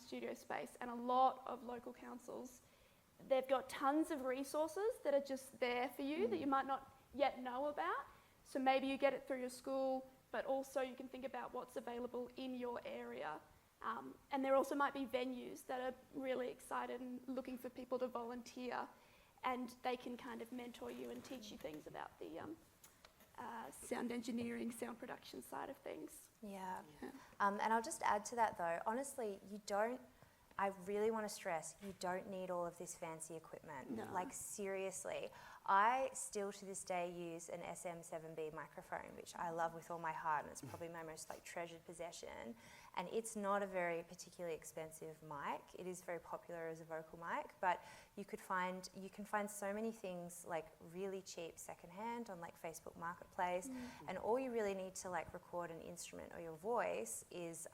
studio space, and a lot of local councils, they've got tons of resources that are just there for you that you might not yet know about. So maybe you get it through your school, but also you can think about what's available in your area. And there also might be venues that are really excited and looking for people to volunteer, and they can kind of mentor you and teach you things about the sound engineering, sound production side of things. Yeah. And I'll just add to that though, honestly, I really want to stress, you don't need all of this fancy equipment. No. Like seriously, I still to this day use an SM7B microphone, which I love with all my heart, and it's probably my most like treasured possession. And it's not a very particularly expensive mic. It is very popular as a vocal mic, but you can find so many things like really cheap secondhand on like Facebook Marketplace, and all you really need to like record an instrument or your voice is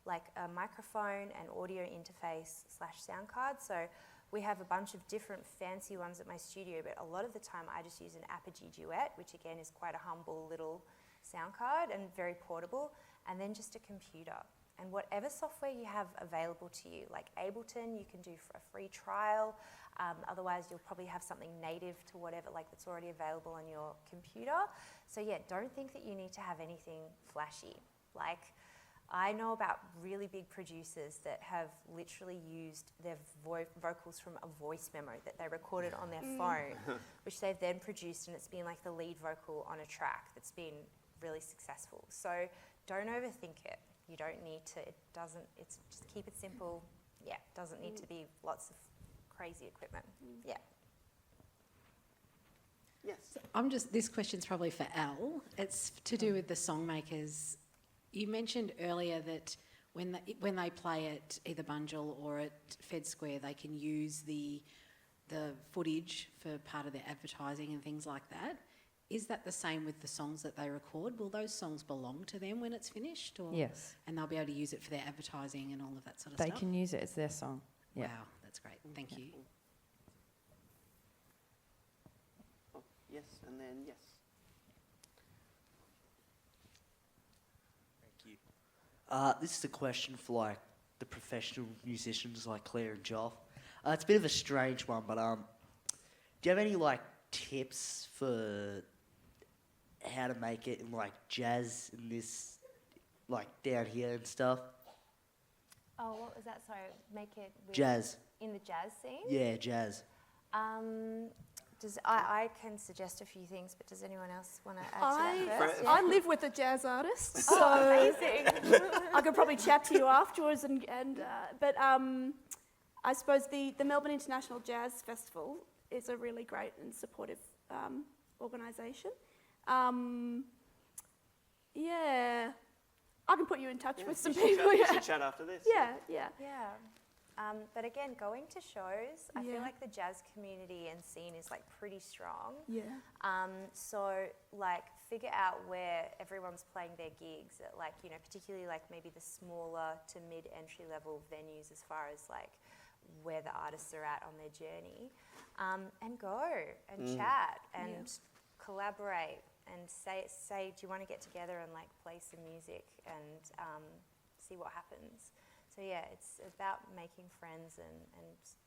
like a microphone and audio interface / sound card. So we have a bunch of different fancy ones at my studio, but a lot of the time I just use an APRA Duet, which again is quite a humble little sound card and very portable, and then just a computer. And whatever software you have available to you, like Ableton, you can do for a free trial. Otherwise, you'll probably have something native to whatever, like that's already available on your computer. So yeah, don't think that you need to have anything flashy. Like, I know about really big producers that have literally used their vocals from a voice memo that they recorded on their phone, which they've then produced, and it's been like the lead vocal on a track that's been really successful. So don't overthink it. You don't need to, it's just keep it simple. Yeah, doesn't need to be lots of crazy equipment. Yeah. Yes. This question's probably for Al. It's to do with the song makers. You mentioned earlier that when they play at either Bunjil or at Fed Square, they can use the footage for part of their advertising and things like that. Is that the same with the songs that they record? Will those songs belong to them when it's finished? Or, Yes. And they'll be able to use it for their advertising and all of that sort of They stuff? can use it as their song. Yeah. Wow, that's great. Thank you. Oh, yes, and then yes. Thank you. This is a question for like the professional musicians like Claire and Joff. It's a bit of a strange one, but do you have any like tips for how to make it in like jazz in this like down here and stuff? Oh, what was that? Sorry, make it with Jazz. in the jazz scene. Yeah, jazz. I can suggest a few things, but does anyone else want to add to that first? I live with a jazz artist, so Oh, amazing. I could probably chat to you afterwards. But I suppose the Melbourne International Jazz Festival is a really great and supportive organisation. Yeah, I can put you in touch with some people. We should chat after this. Yeah. But again, going to shows, I feel Yeah. like the jazz community and scene is like pretty strong. Yeah. So like figure out where everyone's playing their gigs at, like, you know, particularly like maybe the smaller to mid entry level venues as far as like where the artists are at on their journey, and go and chat and collaborate and say, do you want to get together and like play some music and see what happens? So yeah, it's about making friends and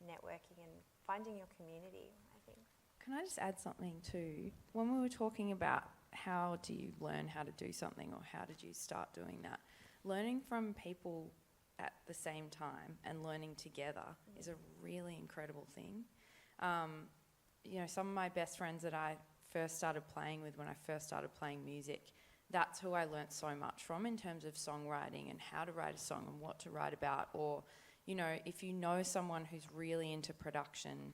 networking and finding your community, I think. Can I just add something too? When we were talking about how do you learn how to do something or how did you start doing that, learning from people at the same time and learning together is a really incredible thing. You know, some of my best friends that I first started playing with when I first started playing music, that's who I learnt so much from in terms of songwriting and how to write a song and what to write about. Or, you know, if you know someone who's really into production,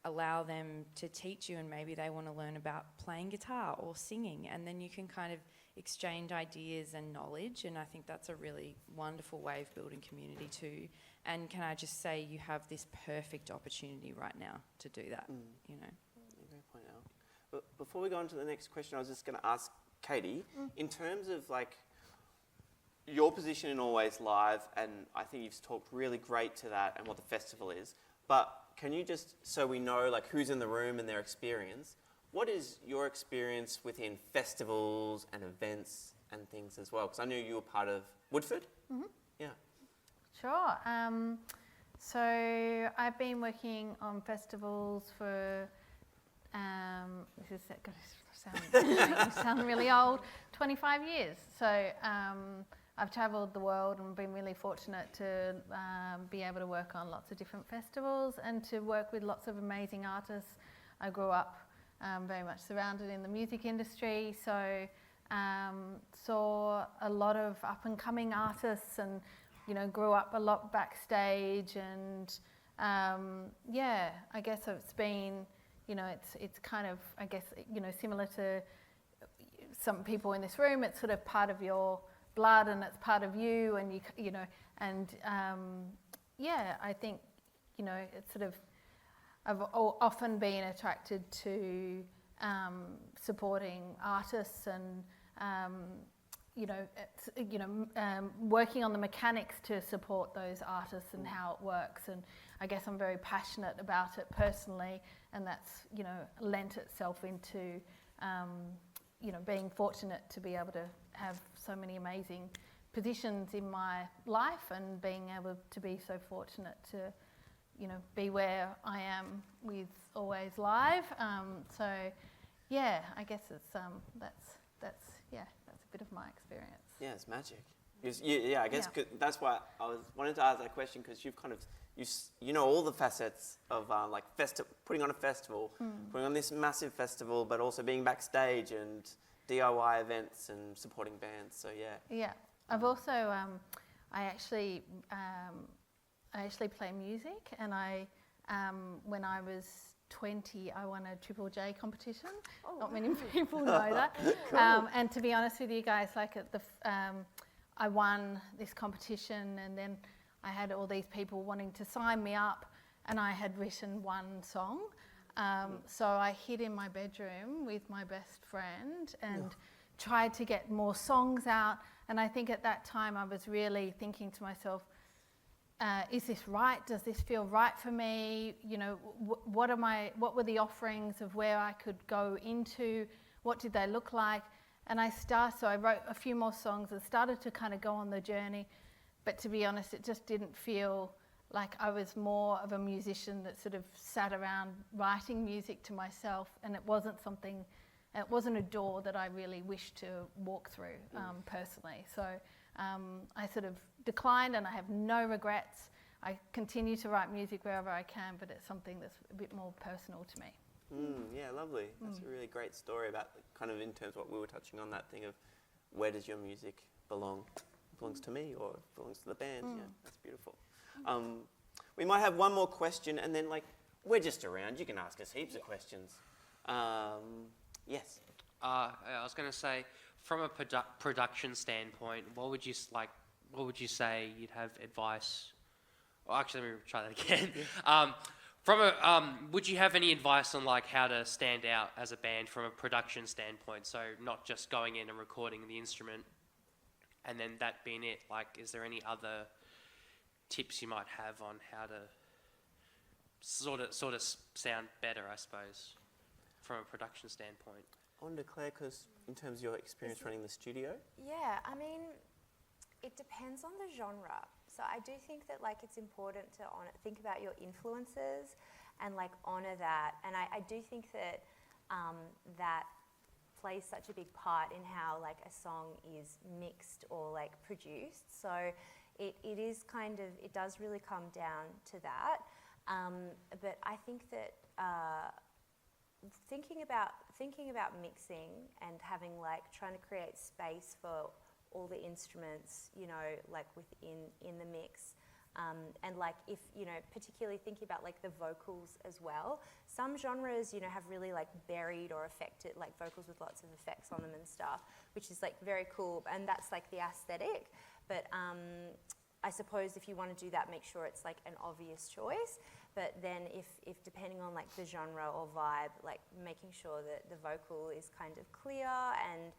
allow them to teach you, and maybe they want to learn about playing guitar or singing, and then you can kind of exchange ideas and knowledge, and I think that's a really wonderful way of building community too. And can I just say, you have this perfect opportunity right now to do that, you know. Great point, Al. But before we go on to the next question, I was just going to ask Katie, in terms of like your position in Always Live, and I think you've talked really great to that and what the festival is, but can you just, so we know like who's in the room and their experience, what is your experience within festivals and events and things as well? Because I knew you were part of Woodford. Yeah. Sure. So I've been working on festivals for, this is going to sound really old, 25 years. So I've travelled the world and been really fortunate to be able to work on lots of different festivals and to work with lots of amazing artists. I grew up very much surrounded in the music industry, so saw a lot of up and coming artists and, you know, grew up a lot backstage, and yeah, I guess it's been, you know, it's kind of, I guess, you know, similar to some people in this room, it's sort of part of your blood and it's part of you, and you know, and yeah, I think, you know, it's sort of, I've often been attracted to supporting artists and working on the mechanics to support those artists and how it works. And I guess I'm very passionate about it personally, and that's, you know, lent itself into being fortunate to be able to have so many amazing positions in my life, and being able to be so fortunate to, you know, be where I am with Always Live. So yeah, I guess it's that's a bit of my experience. Yeah, it's magic. Yeah, I guess that's why I was wanting to ask that question, because you've kind of you know all the facets of like putting on a festival, putting on this massive festival, but also being backstage and DIY events and supporting bands. So yeah. Yeah, I've also I actually play music, and when I was 20, I won a Triple J competition. Not many people know that. Cool. And to be honest with you guys, like at I won this competition, and then I had all these people wanting to sign me up, and I had written one song. So I hid in my bedroom with my best friend and tried to get more songs out. And I think at that time I was really thinking to myself, is this right? Does this feel right for me? You know, what were the offerings of where I could go into? What did they look like? And so I wrote a few more songs and started to kind of go on the journey. But to be honest, it just didn't feel like I was more of a musician that sort of sat around writing music to myself, and it wasn't a door that I really wished to walk through personally. So I sort of declined, and I have no regrets. I continue to write music wherever I can, but it's something that's a bit more personal to me. Yeah, lovely. That's a really great story about kind of in terms of what we were touching on, that thing of where does your music belong? It belongs to me or it belongs to the band? Yeah, that's beautiful. We might have one more question, and then we're just around. You can ask us heaps of questions. Yes. I was going to say, from a production standpoint, what would you say you'd have advice? Well, actually, let me try that again. Would you have any advice on how to stand out as a band from a production standpoint? So not just going in and recording the instrument, and then that being it. Is there any other tips you might have on how to sort of sound better, I suppose, from a production standpoint? I want to declare, because in terms of your experience running the studio? Yeah, I mean, it depends on the genre. So I do think that it's important to think about your influences and honour that. And I do think that that plays such a big part in how a song is mixed or produced. So it is it does really come down to that. But I think that thinking about mixing and having trying to create space for all the instruments, within the mix, and if particularly thinking about the vocals as well. Some genres have really buried or affected vocals with lots of effects on them and stuff, which is very cool, and that's the aesthetic. But I suppose if you want to do that, make sure it's an obvious choice. But then if depending on the genre or vibe, making sure that the vocal is kind of clear and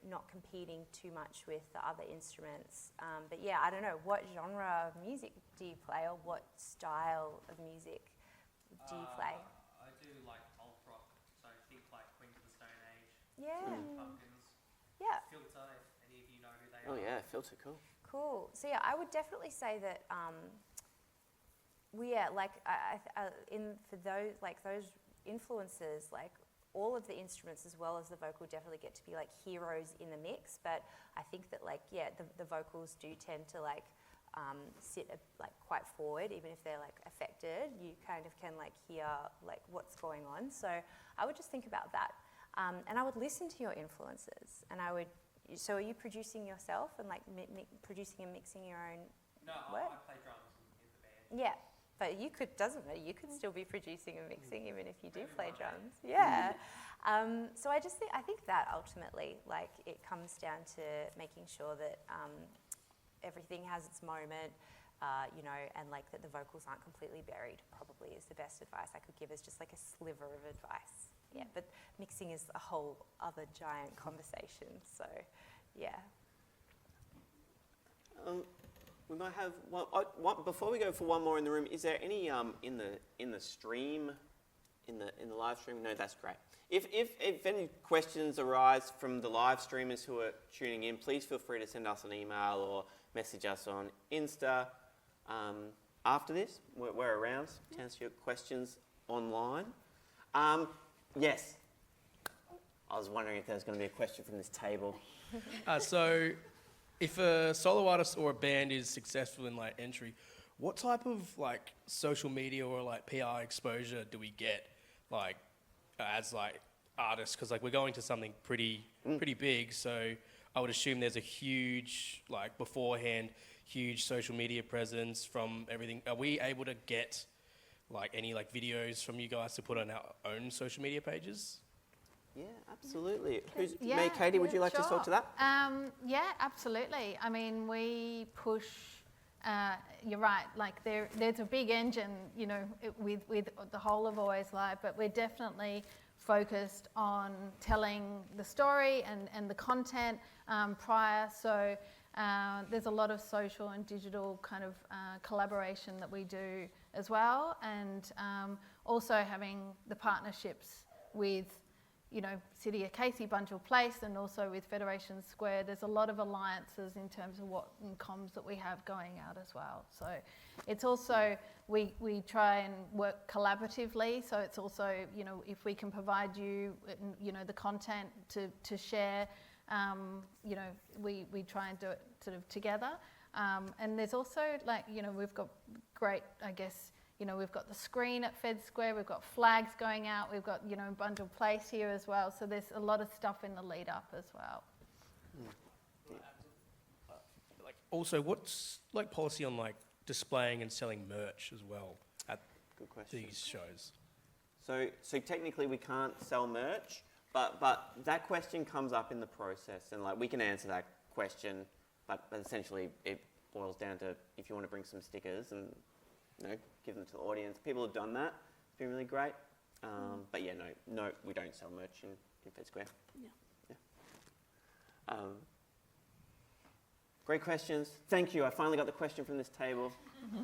not competing too much with the other instruments. But yeah, I don't know, what genre of music do you play, or what style of music do you play? I do alt rock, so I think Queens of the Stone Age, Parkinson, Filter, if any of you know who they are. Oh yeah, Filter, cool. Cool. So yeah, I would definitely say that for those influences, all of the instruments as well as the vocal definitely get to be heroes in the mix. But I think that the vocals do tend to sit quite forward, even if they're affected. You kind of can hear what's going on. So I would just think about that, and I would listen to your influences. And I would. So are you producing yourself and producing and mixing your own work? I play drums in the band. Yeah. But you could still be producing and mixing even if you do play drums. Yeah. So I think that ultimately, it comes down to making sure that everything has its moment, and that the vocals aren't completely buried. Probably is the best advice I could give, as just a sliver of advice. Yeah. But mixing is a whole other giant conversation. So, yeah. We might have one before we go for one more in the room. Is there any in the stream, in the live stream? No, that's great. If any questions arise from the live streamers who are tuning in, please feel free to send us an email or message us on Insta. After this, we're around to answer your questions online. Yes. I was wondering if there was going to be a question from this table. So, if a solo artist or a band is successful in entry, what type of social media or PR exposure do we get as artists? Because we're going to something pretty big, so I would assume there's a huge beforehand huge social media presence from everything. Are we able to get any videos from you guys to put on our own social media pages? Yeah, absolutely. Katie, would you like to talk to that? Yeah, absolutely. I mean, we push, you're right, there's a big engine, with the whole of Always Live, but we're definitely focused on telling the story and the content prior. So there's a lot of social and digital kind of collaboration that we do as well, and also having the partnerships with City of Casey, Bunjil Place, and also with Federation Square. There's a lot of alliances in terms of what comms that we have going out as well. So it's also, we try and work collaboratively. So it's also, if we can provide you, the content to share you know, we try and do it sort of together. And there's also, like, you know, we've got great, I guess, you know, we've got the screen at Fed Square, we've got flags going out, we've got, you know, Bunjil Place here as well. So there's a lot of stuff in the lead up as well. Like, also, what's like policy on like displaying and selling merch as well at these shows? So technically we can't sell merch, but that question comes up in the process, and like we can answer that question, but essentially it boils down to if you want to bring some stickers and, you know, give them to the audience. People have done that. It's been really great. But yeah, no, we don't sell merch in Fed Square. Yeah. Great questions. Thank you. I finally got the question from this table,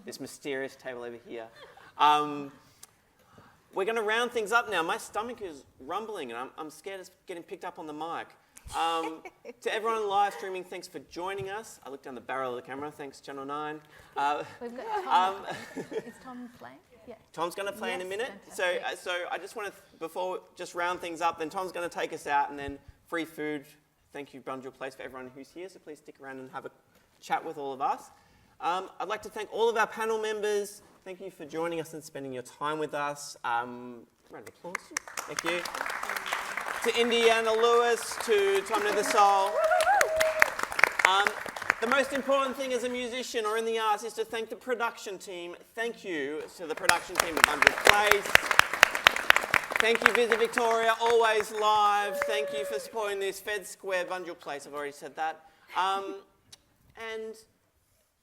this mysterious table over here. We're going to round things up now. My stomach is rumbling, and I'm scared it's getting picked up on the mic. To everyone live streaming, thanks for joining us. I looked down the barrel of the camera. Thanks, Channel 9. We've got Tom. Is Tom playing? Yeah. Tom's going to play in a minute. Fantastic. So I just want to, before just round things up, then Tom's going to take us out, and then free food. Thank you, Bunjil Place, for everyone who's here. So please stick around and have a chat with all of us. I'd like to thank all of our panel members. Thank you for joining us and spending your time with us. Round of applause. Thank you. To Indiana Lewis, to Tom Nethersole. The most important thing as a musician or in the arts is to thank the production team. Thank you to the production team of Bunjil Place. Thank you, Visit Victoria, always live. Thank you for supporting this Fed Square Bunjil Place. I've already said that. And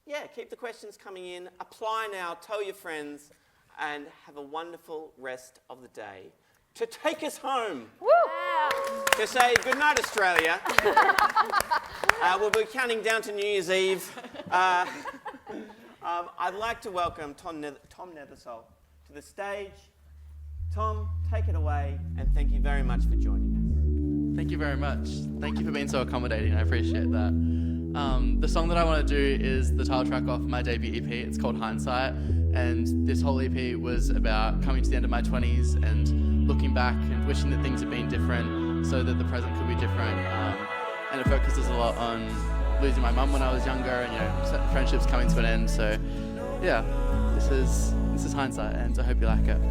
yeah, keep the questions coming in. Apply now, tell your friends, and have a wonderful rest of the day. To take us home, to say goodnight, Australia. We'll be counting down to New Year's Eve. I'd like to welcome Tom Nethersole to the stage. Tom, take it away, and thank you very much for joining us. Thank you very much. Thank you for being so accommodating. I appreciate that. The song that I want to do is the title track off my debut EP. It's called Hindsight, and this whole EP was about coming to the end of my 20s and looking back and wishing that things had been different so that the present could be different. And it focuses a lot on losing my mum when I was younger and, you know, certain friendships coming to an end. So yeah, this is Hindsight, and I hope you like it.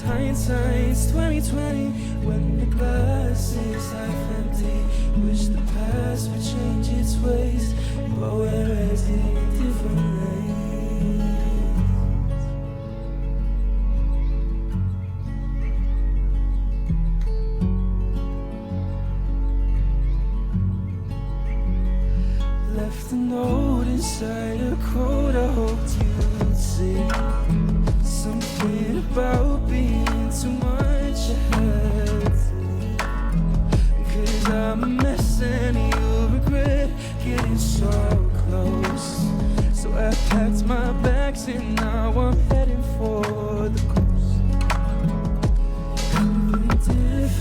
Hindsight's 2020 when the glass is half empty. Wish the past would change its ways, but we're heading different lanes. Left a note inside a quote I hoped you'd see. Something about being too much ahead. Cause I'm a mess and you'll regret getting so close. So I packed my bags and now I'm heading for the coast. Could've been different.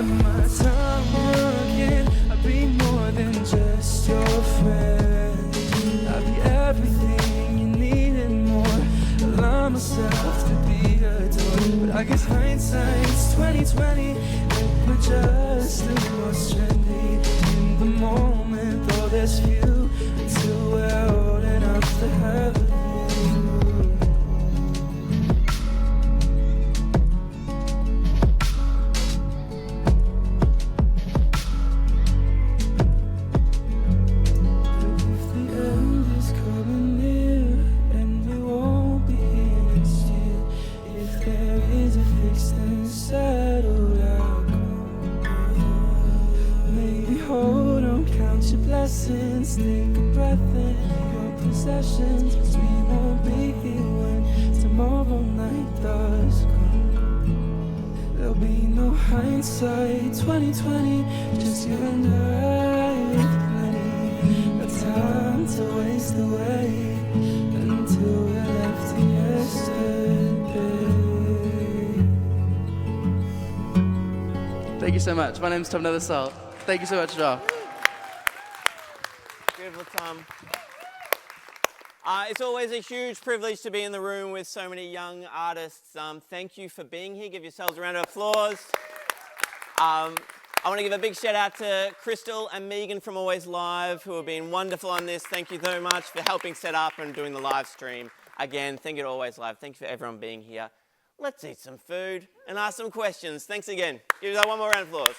let my time run again. I'd be more than just your friend. I'd be everything you need and more. Allow myself to be adored. But I guess hindsight's 2020, and we're just a little more trendy. In the moment, though there's few, until we're old enough to have a view. Take a breath in your possessions, 'cause we won't be here when tomorrow night does come. There'll be no hindsight 2020, just you and I with plenty of time to waste away until we're left to yesterday. Thank you so much. My name's Tom Nethersole. Thank you so much, Joe. Beautiful, Tom. It's always a huge privilege to be in the room with so many young artists. Thank you for being here. Give yourselves a round of applause. I want to give a big shout out to Crystal and Megan from Always Live, who have been wonderful on this. Thank you very much for helping set up and doing the live stream. Again, thank you to Always Live. Thank you for everyone being here. Let's eat some food and ask some questions. Thanks again. Give yourself one more round of applause.